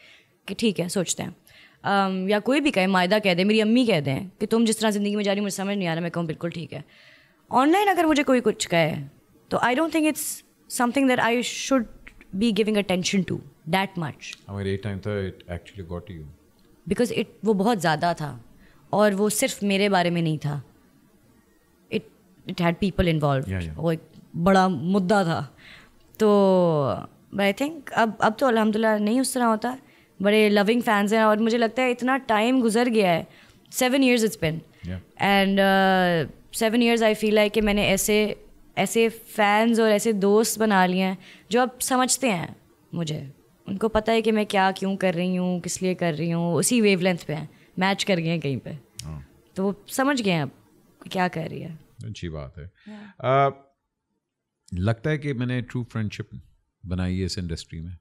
कि ठीक है सोचते हैं. या कोई भी कहे, मायदा कह दे, मेरी अम्मी कह दें कि तुम जिस तरह ज़िंदगी में जा रही हो मुझे समझ नहीं आ रहा, मैं कहूँ बिल्कुल ठीक है. ऑनलाइन अगर मुझे कोई कुछ कहे तो I don't think it's something that I should be giving attention to that much. हमारे एक टाइम था it actually got you because वो बहुत ज़्यादा था और वो सिर्फ मेरे बारे में नहीं था. It had people involve. वो एक बड़ा मुद्दा था. तो आई थिंक अब तो अल्हम्दुलिल्लाह नहीं उस तरह होता. बड़े लविंग फैंस हैं और मुझे लगता है इतना टाइम गुजर गया है. 7 years it's been and 7 years I feel like कि मैंने ऐसे फैंस और ऐसे दोस्त बना लिए हैं जो अब समझते हैं मुझे. उनको पता है कि मैं क्या क्यों कर रही हूँ, किस लिए कर रही हूँ, उसी वेवलेंथ पे हैं, मैच कर गए हैं कहीं पे. तो वो समझ गए हैं अब क्या कर रही है. अच्छी बात है. लगता है कि मैंने ट्रू फ्रेंडशिप बनाई है इस इंडस्ट्री में.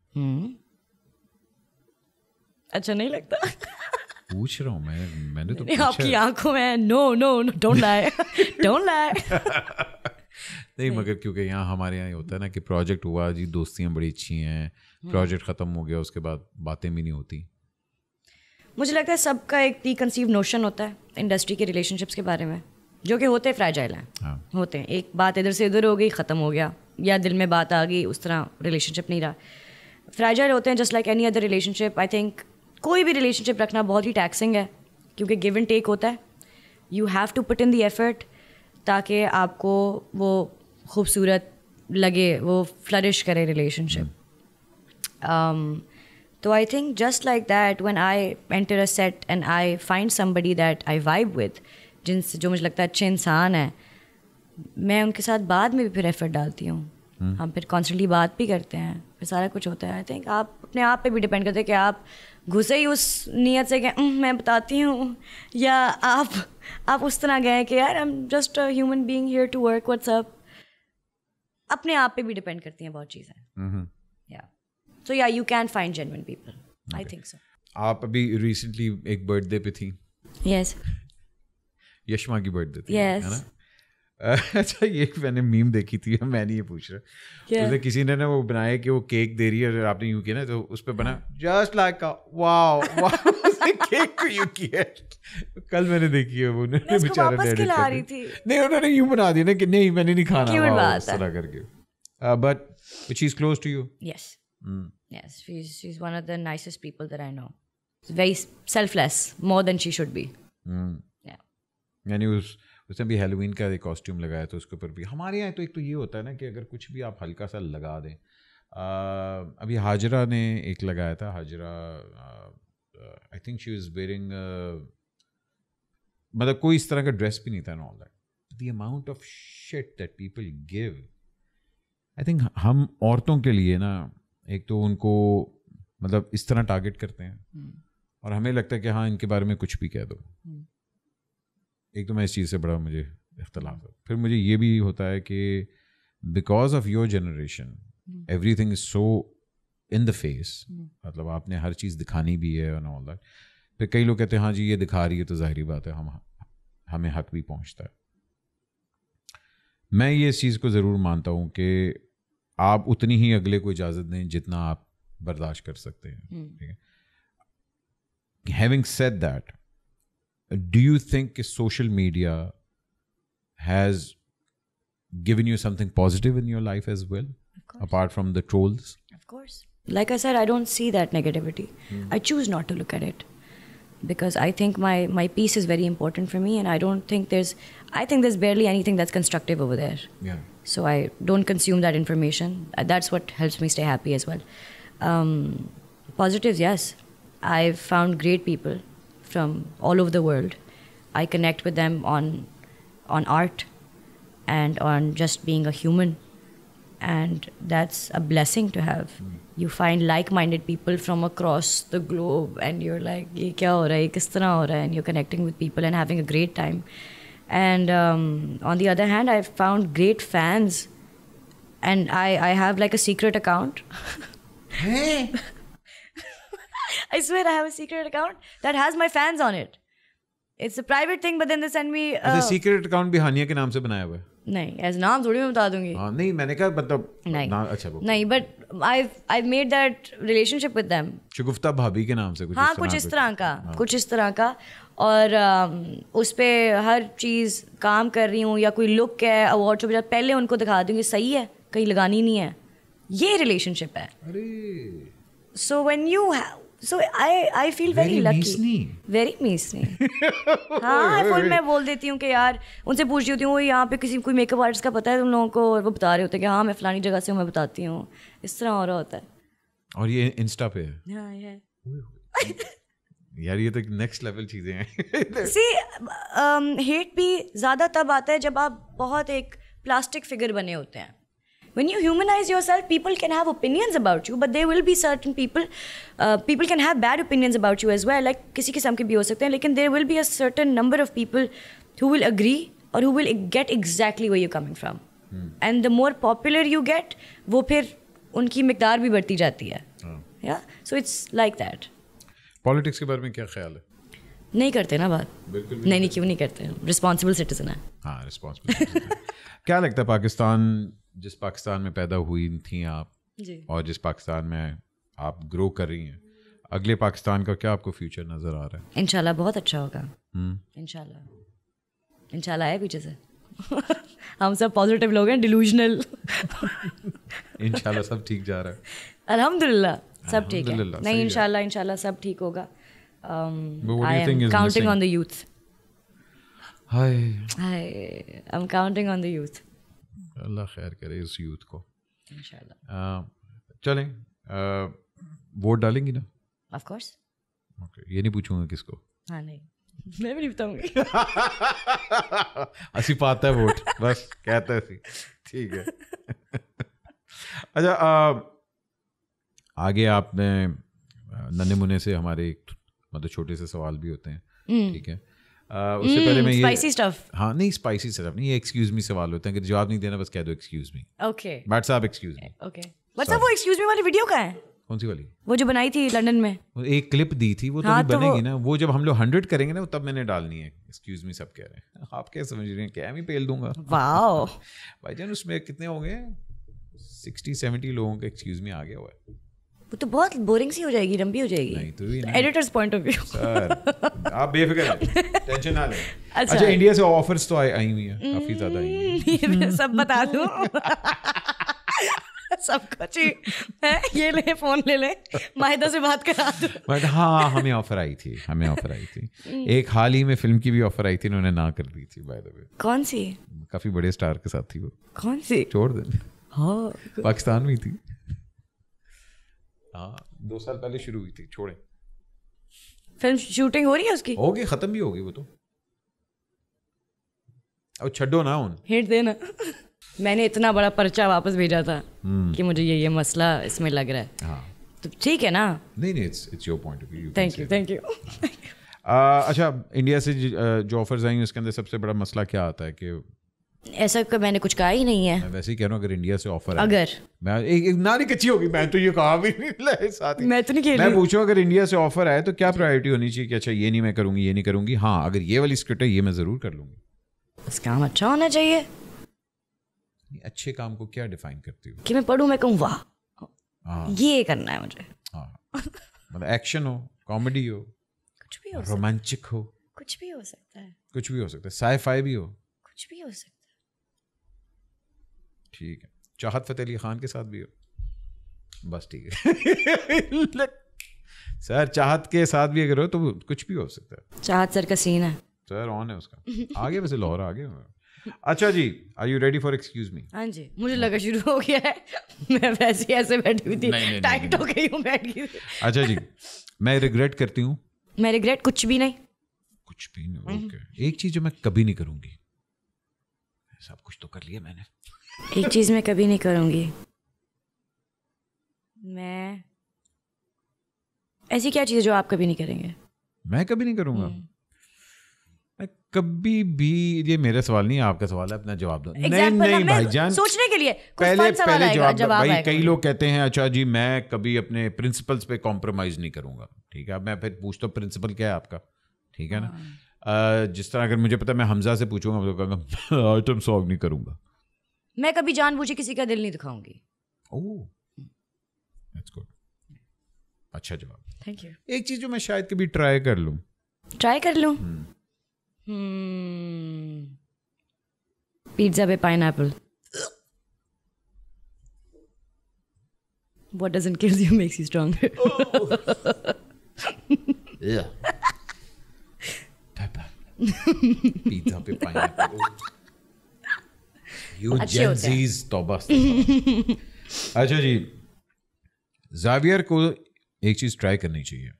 अच्छा नहीं लगता? पूछ रहा हूँ मैंने तो आपकी आंखों में no don't lie don't lie. नहीं मगर क्योंकि यहाँ हमारे यहाँ होता है ना कि प्रोजेक्ट हुआ जी, दोस्तियाँ बड़ी अच्छी हैं, प्रोजेक्ट ख़त्म हो गया, उसके बाद बातें भी नहीं होती. मुझे लगता है सबका एक प्री कंसीव नोशन होता है इंडस्ट्री के रिलेशनशिप्स के बारे में, जो कि होते फ्रैजाइल हैं. होते हैं, एक बात इधर से इधर हो गई, ख़त्म हो गया, या दिल में बात आ गई, उस तरह रिलेशनशिप नहीं रहा. फ्रैजाइल होते हैं just like any other relationship. I think कोई भी रिलेशनशिप रखना बहुत ही टैक्सिंग है क्योंकि गिव एंड टेक होता है. You have to put in the effort ताकि आपको वो खूबसूरत लगे, वो फ्लरिश करे रिलेशनशिप. तो I think just like that when I enter a set and I find somebody that I vibe with, जो मुझे लगता है अच्छे इंसान है, मैं उनके साथ बाद में भी फिर एफर्ट डालती हूँ. हम फिर कॉन्स्टेंटली बात भी करते हैं, फिर सारा कुछ होता है. आई थिंक आप अपने आप पे भी डिपेंड करते हैं कि आप घुसे ही उस नीयत से कि मैं बताती हूँ, या आप उस तरह गए कि यार I am just a human being here to work, what's up. अपने आप पे भी डिपेंड करती हैं बहुत चीज़ें. या सो या you can find genuine people, I think so. आप अभी रिसेंटली एक बर्थडे पे थी. यस, यशमा की बर्थडे थी, yes. है ना? अच्छा, ये मैंने मीम देखी थी, मैं नहीं ये पूछ रहा. उसने किसी ने ना वो बनाया कि वो केक दे रही है और आपने यूं किया ना, तो उस पर बना जस्ट लाइक वाओ केक को यूं किया. कल मैंने देखी है वो, बेचारा एडिट कर रही थी. नहीं, उन्होंने यूं बना दिया ना कि नहीं मैंने नहीं खाना, इस तरह करके. But she is close to you. Yes, yes, she's one of the nicest people that I know. Very selfless, more than she should be. Yeah. यानी उसने भी हैलोवीन का एक कॉस्ट्यूम लगाया, तो उसके ऊपर भी हमारे यहाँ तो एक तो ये होता है ना कि अगर कुछ भी आप हल्का सा लगा दें. अभी हाजरा ने एक लगाया था. Hajra I think she was wearing, मतलब कोई इस तरह का ड्रेस भी नहीं था. All that the amount of shit that people give, I think हम औरतों के लिए ना एक तो उनको मतलब इस तरह टारगेट करते हैं और हमें लगता है कि हाँ इनके बारे में कुछ भी कह दो. एक तो मैं इस चीज़ से बड़ा मुझे इख्तलाफ है. फिर मुझे ये भी होता है कि because of your generation everything is so in the face, मतलब आपने हर चीज़ दिखानी भी है एंड ऑल दैट. फिर कई लोग कहते हैं हाँ जी ये दिखा रही है तो जाहिर बात है हमें हक भी पहुँचता है. मैं ये इस चीज़ को ज़रूर मानता हूँ कि आप उतनी ही अगले को इजाज़त दें जितना आप बर्दाश्त कर सकते हैं. ठीक है. Having said that, do you think social media has given you something positive in your life as well, apart from the trolls? Of course. Like I said, I don't see that negativity. I choose not to look at it because I think my peace is very important for me, and I think there's barely anything that's constructive over there. Yeah. So I don't consume that information. That's what helps me stay happy as well. Positives, yes. I've found great people from all over the world. I connect with them on art and on just being a human. And that's a blessing to have. You find like-minded people from across the globe and you're like, ye kya ho raha hai, kis tarah ho raha hai? And you're connecting with people and having a great time. And on the other hand, I've found great fans. And I have like a secret account. Hey! I swear I have a secret account that has my fans on it. It's a private thing, but then they send me... secret account भी हानिया के नाम से बनाया हुआ है? नहीं, ऐसा नाम थोड़ी मैं बता दूंगी. हाँ नहीं, मैंने कहा मतलब नहीं, अच्छा नहीं, but I've made that relationship with them. शगुफ्ता भाभी के नाम से कुछ हाँ, कुछ इस तरह का और उस पर हर चीज़ काम कर रही हूँ, या कोई लुक है अवार्ड शो पे पहले उनको दिखा दूँगी सही है, कहीं लगानी नहीं है, ये रिलेशनशिप है. So when you have, so I feel very lucky. Very मीसनी. हाँ, फुल मैं बोल देती हूँ कि यार उनसे पूछ रही हूँ यहाँ पे किसी कोई मेकअप आर्टिस्ट का पता है तुम लोगों को, और वो बता रहे होते हैं कि हाँ मैं फलानी जगह से हूँ, मैं बताती हूँ. इस तरह हो रहा होता है. और ये इंस्टा पे है. हाँ ये यार ये तो नेक्स्ट लेवल चीज़ें हैं. सी हेट भी ज़्यादा तब आता है जब आप बहुत एक प्लास्टिक फिगर बने होते हैं. When you humanize yourself, people can have opinions about you, but there will be certain people, people can have bad opinions about you as well. Like किसी किस्म के भी हो सकते हैं, लेकिन there will be a certain number of people who will agree or who will get exactly where you're coming from. And the more popular you get, वो फिर उनकी मिकदार भी बढ़ती जाती है. Yeah, so it's like that. Politics के बारे में क्या ख्याल है? नहीं करते ना बात. बिल्कुल नहीं, क्यों नहीं करते? Responsible citizen है. हाँ, responsible citizen. क्या लगता है पाकिस्तान, जिस पाकिस्तान में पैदा हुई थी आप जी, और जिस पाकिस्तान में आप ग्रो कर रही हैं, अगले पाकिस्तान का क्या आपको फ्यूचर नज़र आ रहा है? इंशाल्लाह बहुत अच्छा होगा. इंशाल्लाह है पीछे से. हम सब पॉजिटिव लोग हैं, डिलूजनल. इंशाल्लाह सब ठीक जा रहा है. अल्हम्दुलिल्लाह सब ठीक है. नहीं, इंशाल्लाह सब ठीक होगा. I am counting on the youth. I'm counting on the youth. अल्लाह खैर करे इस यूथ को इंशाल्लाह. चलें, वोट डालेंगी ना? Of course. ओके, ये नहीं पूछूंगा किसको. हाँ नहीं, मैं भी नहीं बताऊंगी. असी पाता है वोट, बस कहता है ऐसी. ठीक है. अच्छा, आगे आपने नन्हे मुन्ने से हमारे एक मतलब छोटे से सवाल भी होते हैं. ठीक है. उससे पहले मैं ये स्पाइसी स्टफ, हाँ नहीं स्पाइसी स्टफ नहीं, ये एक्सक्यूज मी सवाल होते हैं कि जवाब नहीं देना, बस कह दो एक्सक्यूज मी. ओके बट साहब एक्सक्यूज मी. ओके बट साहब वो एक्सक्यूज मी वाली वीडियो कहाँ है? कौन सी वाली? वो जो बनाई थी लंदन में, वो एक क्लिप दी थी, वो तो नहीं बनेगी ना. वो जब हम लोग 100 करेंगे ना तब मैंने डालनी है. एक्सक्यूज मी सब कह रहे हैं, आप क्या समझ रहे हैं? क्या मैं पेल दूंगा? वाओ भाईजान, उसमें कितने हो गए? 60-70 लोगों का एक्सक्यूज मी आ गया हुआ है. वो तो बहुत बोरिंग सी हो जाएगी, लंबी हो जाएगी. नहीं तो editors point of view. Sir आप बेफिक्र टेंशन ना लें. अच्छा, इंडिया से ऑफर्स तो आई हुई हैं, काफी ज्यादा आई हैं. सब बता दूं. सब कुछ है, ये ले फोन ले ले, माहिदा से बात करा दो. बट हाँ, हमें ऑफर आई थी. एक हाल ही में फिल्म की भी ऑफर आई थी, उन्होंने ना कर दी थी. बाय द वे कौन सी? काफी बड़े स्टार के साथ थी वो. कौन सी? छोड़ दे. हाँ, पाकिस्तान में थी. हाँ, 2 साल पहले शुरू हुई थी. छोड़े. फिल्म शूटिंग हो रही है उसकी? होगी, खत्म भी होगी वो तो. अब छड्डो ना उन हिट देना. मैंने इतना बड़ा पर्चा वापस भेजा था कि मुझे ये मसला इसमें लग रहा है. हाँ. तो ठीक है ना? नहीं, it's your point of view. Thank you. अच्छा, इंडिया से जो ऑफर्स आई उसके अंदर सबसे बड़ा मसला क्या आता है कि ऐसा का मैंने कुछ कहा ही नहीं है. मैं वैसे ही कह रहा हूँ, अगर इंडिया से ऑफर अगर मैं एक नारी कच्ची होगी, मैं तो ये कहा भी नहीं साथ ही. मैं तो नहीं, मैं पूछूं अगर इंडिया से ऑफर आए तो क्या प्रायोरिटी होनी चाहिए कि अच्छा ये नहीं मैं करूंगी, ये नहीं करूंगी. हाँ, अगर ये वाली स्क्रिप्ट है ये मैं जरूर कर लूंगी. बस काम अच्छा होना चाहिए. अच्छे काम को क्या डिफाइन करती हो? कि मैं पढ़ूं, मैं कहूँ वाह ये करना है मुझे. मतलब एक्शन हो, कॉमेडी हो, कुछ भी हो, रोमांटिक हो, कुछ भी हो सकता है. कुछ भी हो सकता है. साई-फाई भी हो, कुछ भी हो सकता है. ठीक है. चाहत फतेह अली खान के साथ भी हो, बस ठीक है. सर चाहत के साथ भी अगर हो तो कुछ भी हो सकता है. चाहत सर का सीन है, सर ऑन है उसका. आगे वैसे लाहौर आगे. अच्छा जी, are you ready for excuse me? हाँ जी, मुझे लगा शुरू हो गया है. मैं वैसे ही ऐसे बैठी हुई थी, टाइट हो गई हूँ बैठ गई. अच्छा जी, मैं रिग्रेट करती हूँ. मैं रिग्रेट कुछ भी नहीं. कुछ भी नहीं. ओके. एक चीज जो मैं कभी नहीं करूंगी. सब कुछ तो कर लिया मैंने. एक चीज मैं कभी नहीं करूंगी. मैं ऐसी क्या चीज जो आप कभी नहीं करेंगे? मैं कभी नहीं करूंगा. मैं कभी भी, ये मेरा सवाल नहीं है, आपका सवाल है, अपना जवाब दो. नहीं भाईजान, सोचने के लिए पहले जवाब. भाई कई लोग कहते हैं अच्छा जी मैं कभी अपने प्रिंसिपल्स पे कॉम्प्रोमाइज नहीं करूंगा. ठीक है, अब मैं फिर पूछता हूँ प्रिंसिपल क्या है आपका. ठीक है ना. जिस तरह अगर मुझे पता है मैं हमजा से पूछूंगा तो कहूँगा आइटम सॉन्ग नहीं करूंगा. मैं कभी जानबूझे किसी का दिल नहीं दिखाऊंगी. ओह, दैट्स गुड, अच्छा जवाब. Thank you. एक चीज जो मैं शायद कभी ट्राई कर लूं. पिज्जा पे pineapple. What doesn't kill you makes you stronger. Yeah. Pizza पे पाइनएप्पल. You Gen Z's तौबा. अच्छा जी, जावियर को एक चीज ट्राई करनी चाहिए.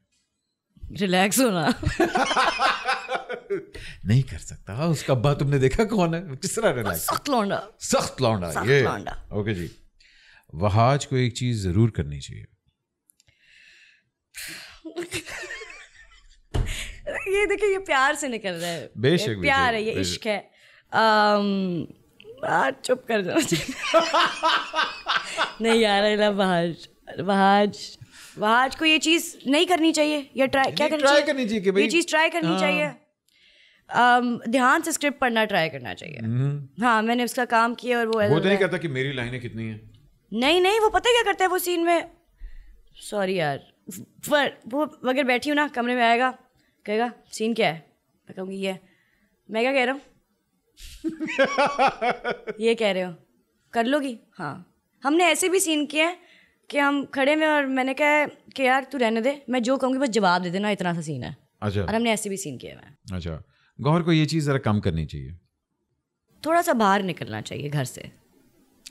रिलैक्स होना. नहीं कर सकता उसका अब्बा. तुमने देखा कौन है, किस तरह रिलैक्स. सख्त लौंडा. ये ओके जी. वहाज को एक चीज जरूर करनी चाहिए. ये देखिए, ये प्यार से निकल रहा है. बेशक प्यार है, ये इश्क है. चुप कर जाना चाहिए. नहीं यार, वहाज को ये चीज नहीं करनी चाहिए, या ट्राई करनी चाहिए कि ये चीज ट्राई करनी चाहिए. ध्यान से स्क्रिप्ट पढ़ना ट्राई करना चाहिए. हाँ, मैंने उसका काम किया. और वो तो नहीं कहता कि मेरी लाइनें कितनी हैं. नहीं, वो पता है क्या करता है वो सीन में. सॉरी यार, पर वो अगर बैठी हूँ ना, कमरे में आएगा, कहेगा सीन क्या है, मैं कहूँगी ये. मैं क्या कह रहा हूँ? ये कह रहे हो, कर लोगी? हाँ. हमने ऐसे भी सीन किए हैं कि हम खड़े में और मैंने कहा कि यार तू रहने दे, मैं जो कहूँगी बस जवाब दे देना, इतना सा सीन है. अच्छा. और हमने ऐसे भी सीन किए हैं. अच्छा. गौहर को ये चीज़ ज़रा कम करनी चाहिए. थोड़ा सा बाहर निकलना चाहिए घर से.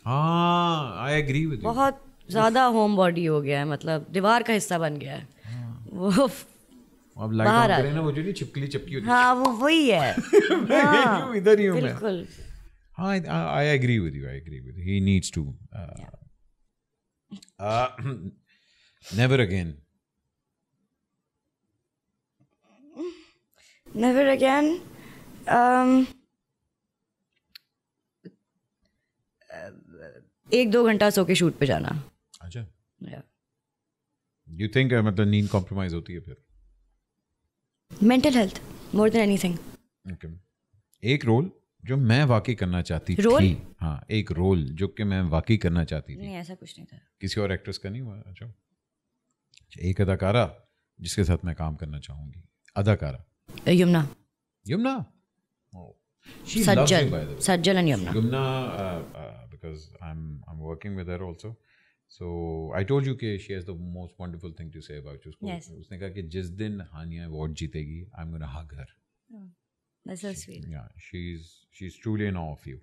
हाँ, आई एग्री विद यू. बहुत ज़्यादा होम बॉडी हो गया है, मतलब दीवार का हिस्सा बन गया है. वो अब लाइट ऑन करें ना, वो जो नहीं चिपकली चपकी होती है. हाँ, वो वही है. हाँ, इधर ही हूँ मैं. बिल्कुल. हाँ, I agree with you. He needs to never again. Never again. 1-2 घंटा सो के शूट पे जाना. अच्छा. You think मतलब नींद कॉम्प्रोमाइज होती है फिर? Mental health more than anything. Okay. एक रोल जो मैं वाकई करना चाहती थी. हाँ, एक रोल जो कि मैं वाकई करना चाहती थी. नहीं, ऐसा कुछ नहीं था. किसी और एक्ट्रेस का नहीं हुआ? अच्छा. एक अदाकारा जिसके साथ मैं काम करना चाहूंगी. अदाकारा. Yumna. Oh. Sajjal and Yumna. Because I'm working with her also. So I told you कि she has the most wonderful thing to say about you. Yes. उसने कहा कि जिस दिन हानिया अवार्ड जीतेगी, I'm gonna hug her. Oh, that's so sweet. Yeah, she's truly in awe of you.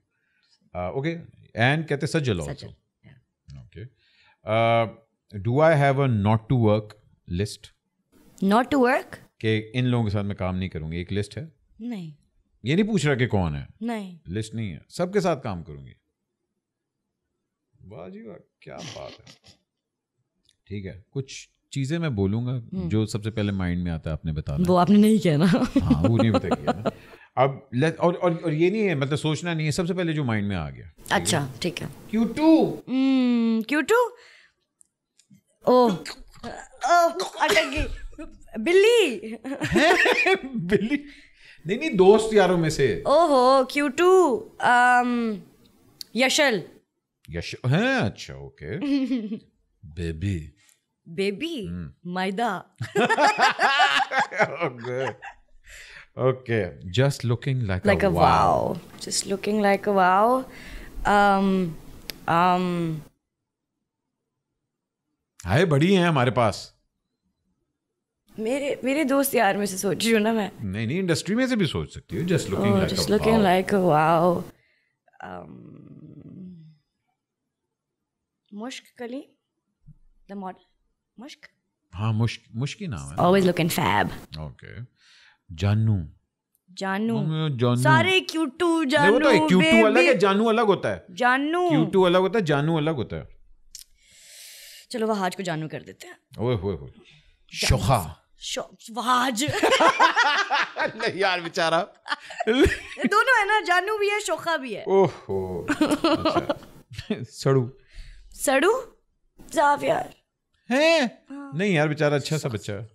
Okay, and कहते Sajjal also. Yeah. Okay. Do I have a not to work list? Not to work? कि इन लोगों के साथ मैं काम नहीं करूंगी. एक लिस्ट है? नहीं. ये नहीं पूछ रहा कि कौन है. नहीं, लिस्ट नहीं है. सबके साथ काम करूंगी. वाह जी वाह, क्या बात है. ठीक है, कुछ चीजें मैं बोलूंगा जो सबसे पहले माइंड में आता है, आपने बताना. वो आपने नहीं किया ना. हाँ, वो नहीं बता किया ना. अब और ये नहीं है, मतलब सोचना नहीं है, सबसे पहले जो माइंड में आ गया. अच्छा, ठीक है. Q2. ओह, अटक गई. बिल्ली. बिल्ली नहीं, दोस्त यारों में से. ओहो, Q2. यशल है. अच्छा, okay. Baby. Maida. Okay, just looking like a wow. Just looking like a wow. हाय, बड़ी हैं हमारे पास. मेरे दोस्त यार में से सोच रही हूँ ना मैं. नहीं, इंडस्ट्री में से भी सोच सकती हो. Just looking like a wow. मुश्क कली, the model. मुश्क. हाँ, मुश्क ही नाम है. Always looking fab. Okay. जानू. सारे Q2 जानू. Q2 अलग है, जानू अलग होता है. Q2 अलग होता है, जानू अलग होता है. चलो वहाज को जानू कर देते हैं. ओए शोखा. वहाज. नहीं यार, बेचारा. दोनों है ना, जानू भी है, शोखा भी है. ओहो. सड़ू. जावियर है. नहीं यार, बेचारा अच्छा सा बच्चा है.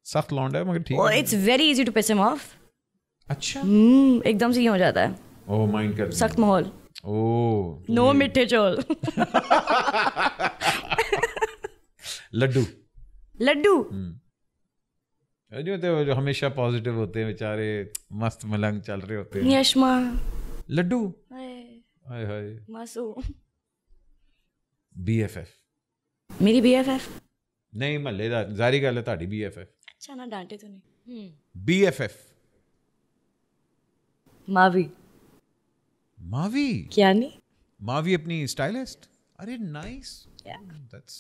सख्त लौंडा है मगर ठीक है. It's very easy to piss him off. अच्छा. एकदम से ये हो जाता है. ओह, माइंड कर. सख्त माहौल. ओह, नो मिठे चौल. लड्डू लड्डू जो हमेशा पॉजिटिव होते हैं बेचारे, मस्त मलंग चल रहे होते हैं। यशमा लड्डू हाय हाय मासूम BFF मेरी BFF नहीं मल्लेदार जारी गल है ਤੁਹਾਡੀ BFF अच्छा ना डांटे तो नहीं BFF मावी मावी क्या नहीं मावी अपनी स्टाइलिस्ट अरे nice Yeah. That's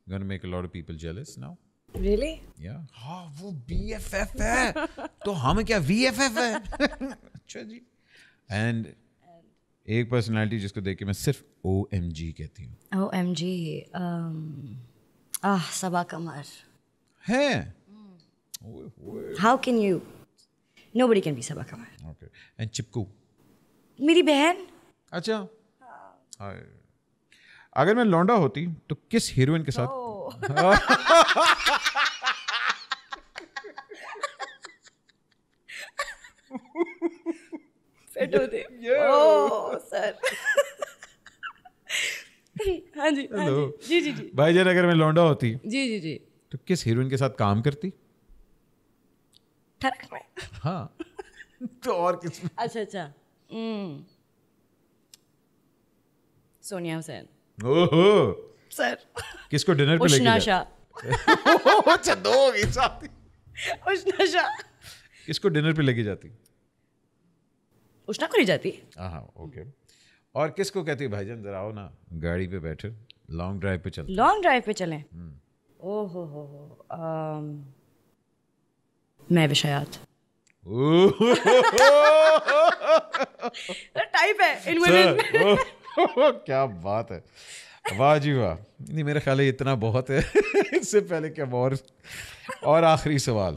gonna make a lot of people jealous now Really? या हाँ वो BFF है तो हम क्या VFF है अच्छा जी एंड एक पर्सनालिटी जिसको देख के मैं सिर्फ OMG कहती हूँ OMG सबा कमर है How can you? Nobody can be Saba Qamar okay and चिपकू मेरी बहन अच्छा हाय अगर मैं लौंडा होती तो किस हीरोइन के साथ फिट होते ओह सर हाँ जी जी जी जी भाईजान अगर मैं लौंडा होती जी जी जी तो किस हीरोइन के साथ काम करती ठरक में हाँ तो और किस अच्छा अच्छा सोनिया हुसैन ओहो सर किसको डिनर पे लेके उष्णा जाती शाह अच्छा दो हो गई साथी उष्णा शाह किसको डिनर पे लेके जाती उष्णा को ले जाती हाँ ओके और किसको कहती भाईजान जरा आओ ना गाड़ी पे बैठे लॉन्ग ड्राइव पे चलते लॉन्ग ड्राइव पे चलें ओहो हो मैं विषयात टाइप है इन वुमेन क्या बात है वाह जी वाह नहीं मेरा ख्याल है इतना बहुत है इससे पहले क्या और आखिरी सवाल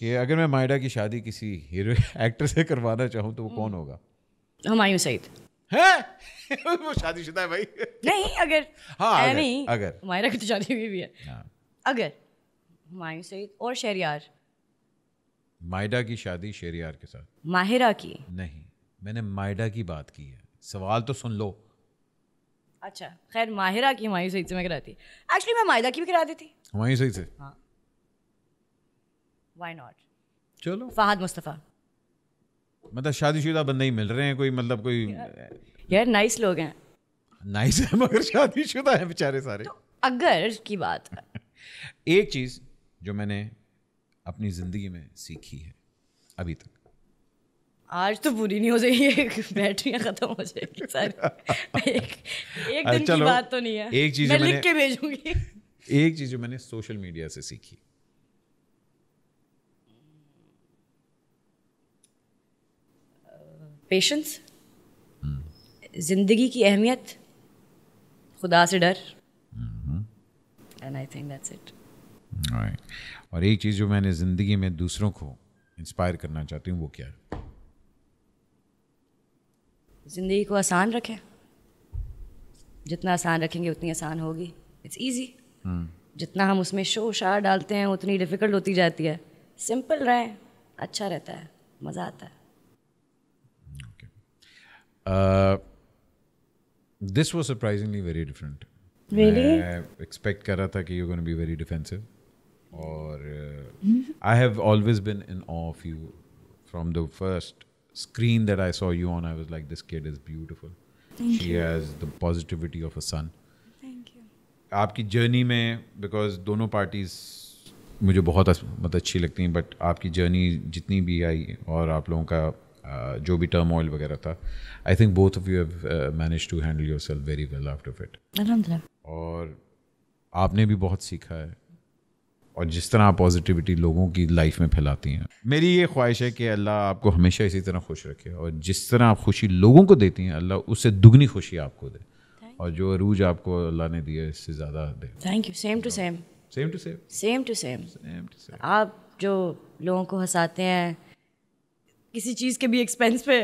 कि अगर मैं माइडा की शादी किसी हीरो एक्टर से करवाना चाहूँ तो वो कौन होगा हुमायूं सईद है वो शादीशुदा है भाई नहीं अगर हाँ नहीं अगर मायरा की तो शादी हुई भी है हाँ। अगर हुमायूं सईद और शहरियार माइडा की शादी शेरियार के साथ माहिरा की नहीं मैंने माइडा की बात की है सवाल तो सुन लो अच्छा खैर माहिरा की हुमायूं सईद से मैं कराती एक्चुअली मैं मायदा की भी करा देती हुमायूं सईद से हाँ व्हाई नॉट चलो फहद मुस्तफ़ा मतलब शादीशुदा बंदे ही मिल रहे हैं कोई मतलब कोई यार नाइस लोग हैं नाइस है मगर शादीशुदा है बेचारे सारे तो अगर की बात है एक चीज जो मैंने अपनी जिंदगी में सीखी है अभी तक आज तो पूरी नहीं हो जाएगी बैटरियां खत्म हो जाएगी सारी एक दिन की बात तो नहीं है एक चीज मैं लिख के भेजूंगी एक चीज जो मैंने सोशल मीडिया से सीखी पेशेंस जिंदगी की अहमियत खुदा से डर and I think that's it और एक चीज़ जो मैंने ज़िंदगी में दूसरों को इंस्पायर करना चाहती हूँ वो क्या है ज़िंदगी को आसान रखें जितना आसान रखेंगे उतनी आसान होगी इट्स इजी जितना हम उसमें शो शार डालते हैं उतनी डिफ़िकल्ट होती जाती है सिंपल रहें अच्छा रहता है मज़ा आता है this was surprisingly very different मैं एक्सपेक्ट कर रहा था कि you gonna be very defensive और I have always been in awe of you from the first screen that I saw you on. I was like, this kid is beautiful. She has the positivity of a son. Thank you. आपकी journey में because दोनों parties मुझे बहुत मतलब अच्छी लगती हैं but आपकी जर्नी जितनी भी आई और आप लोगों का जो भी टर्मोइल वगैरह था I think both of you have manage to handle yourself very well after it अल्हम्दुलिल्लाह और आपने भी बहुत सीखा है और जिस तरह आप पॉजिटिविटी लोगों की लाइफ में फैलाती हैं मेरी ये ख्वाहिश है कि अल्लाह आपको हमेशा इसी तरह खुश रखे और जिस तरह आप खुशी लोगों को देती हैं अल्लाह उससे दुगनी खुशी आपको दे और जो अरूज आपको अल्लाह ने दिया इससे ज़्यादा दे thank you same to same same to same same to same आप जो लोगों को हंसाते हैं किसी चीज़ के भी एक्सपेंस पे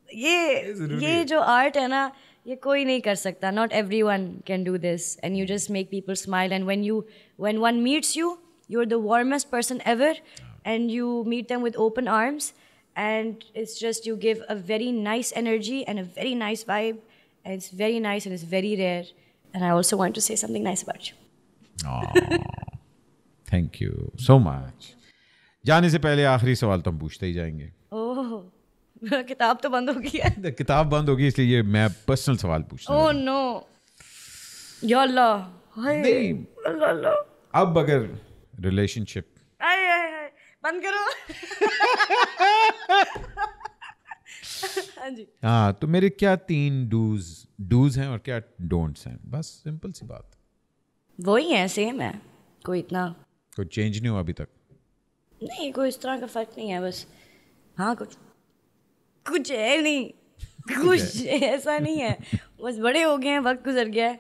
ये जो आर्ट है ना ये कोई नहीं कर सकता not every one can do this and you just make people smile and when one meets you you're the warmest person ever and you meet them with open arms and it's just you give a very nice energy and a very nice vibe and it's very nice and it's very rare And I also want to say something nice about you. Thank you so much. जाने से पहले आखिरी सवाल तो हम पूछते ही जाएंगे. ओह किताब तो बंद हो गई है. किताब बंद होगी इसलिए ये मैं पर्सनल सवाल पूछता हूँ. ओह नो या अल्लाह. नहीं अल्लाह. अब अगर रिलेशनशिप बंद करो. हाँ जी. हाँ तो मेरे क्या 3 डूज हैं और क्या डोंट्स हैं. बस सिंपल सी बात. वही है सेम है. कोई इतना कोई चेंज नहीं हुआ अभी तक. नहीं कोई इस तरह का फर्क नहीं है. बस हाँ कुछ है नहीं. कुछ ऐसा नहीं है. बस बड़े हो गए हैं. वक्त गुजर गया है.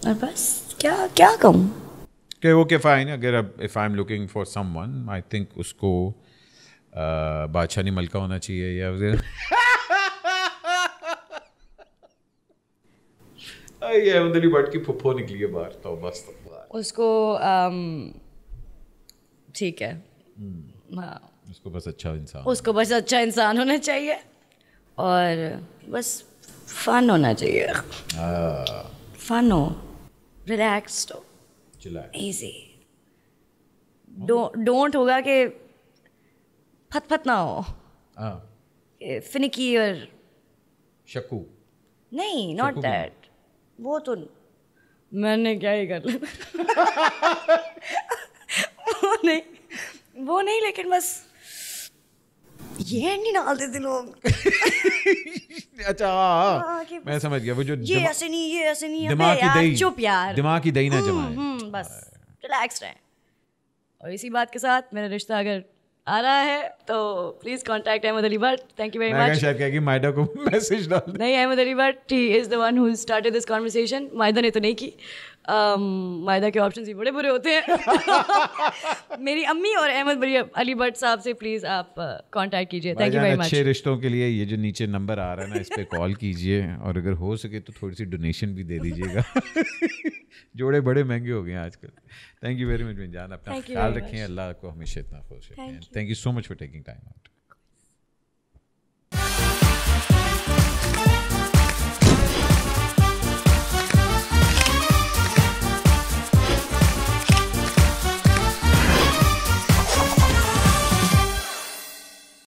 और बस क्या कहूँ. Okay fine. अगर अब if I am looking for someone I think उसको बादशाह नहीं मलका होना चाहिए या ये अहमद अली भट्ट की फुफ्फो निकली है बाहर. तो बस उसको ठीक है. हाँ उसको बस अच्छा इंसान होना चाहिए और बस फन होना चाहिए. फन हो, रिलैक्स्ड हो, इजी. डोंट होगा कि फत ना हो. फिनिकी और शकू नहीं. Not that. वो तो मैंने क्या ही कर लिया. वो नहीं लेकिन बस ये नहीं डालते थे लोग. अच्छा मैं समझ गया. वो जो ये ऐसे नहीं दिमाग की दही. चुप यार. दिमाग की दही ना जमाए. बस रिलैक्स रहें. और इसी बात के साथ मेरा रिश्ता अगर आ रहा है तो please contact Ahmed Ali Bhatt. Thank you very much. शायद कहेगी माइदा को मैसेज डाल. नहीं Ahmed Ali Bhatt he is the one who started this conversation. Maida ने तो नहीं की. माइदा के ऑप्शंस भी बड़े बुरे होते हैं. मेरी अम्मी और अहमद अली भट्ट साहब से प्लीज आप कांटेक्ट कीजिए. Thank you very much. अच्छे रिश्तों के लिए ये जो नीचे नंबर आ रहा है ना इस पे कॉल कीजिए और अगर हो सके तो थोड़ी सी डोनेशन भी दे दीजिएगा. जोड़े बड़े महंगे हो गए हैं आजकल. थैंक यू वेरी मच जान. अपना ख्याल रखें. अल्लाह को हमेशा इतना खुश रखें. Thank you so much for taking time out.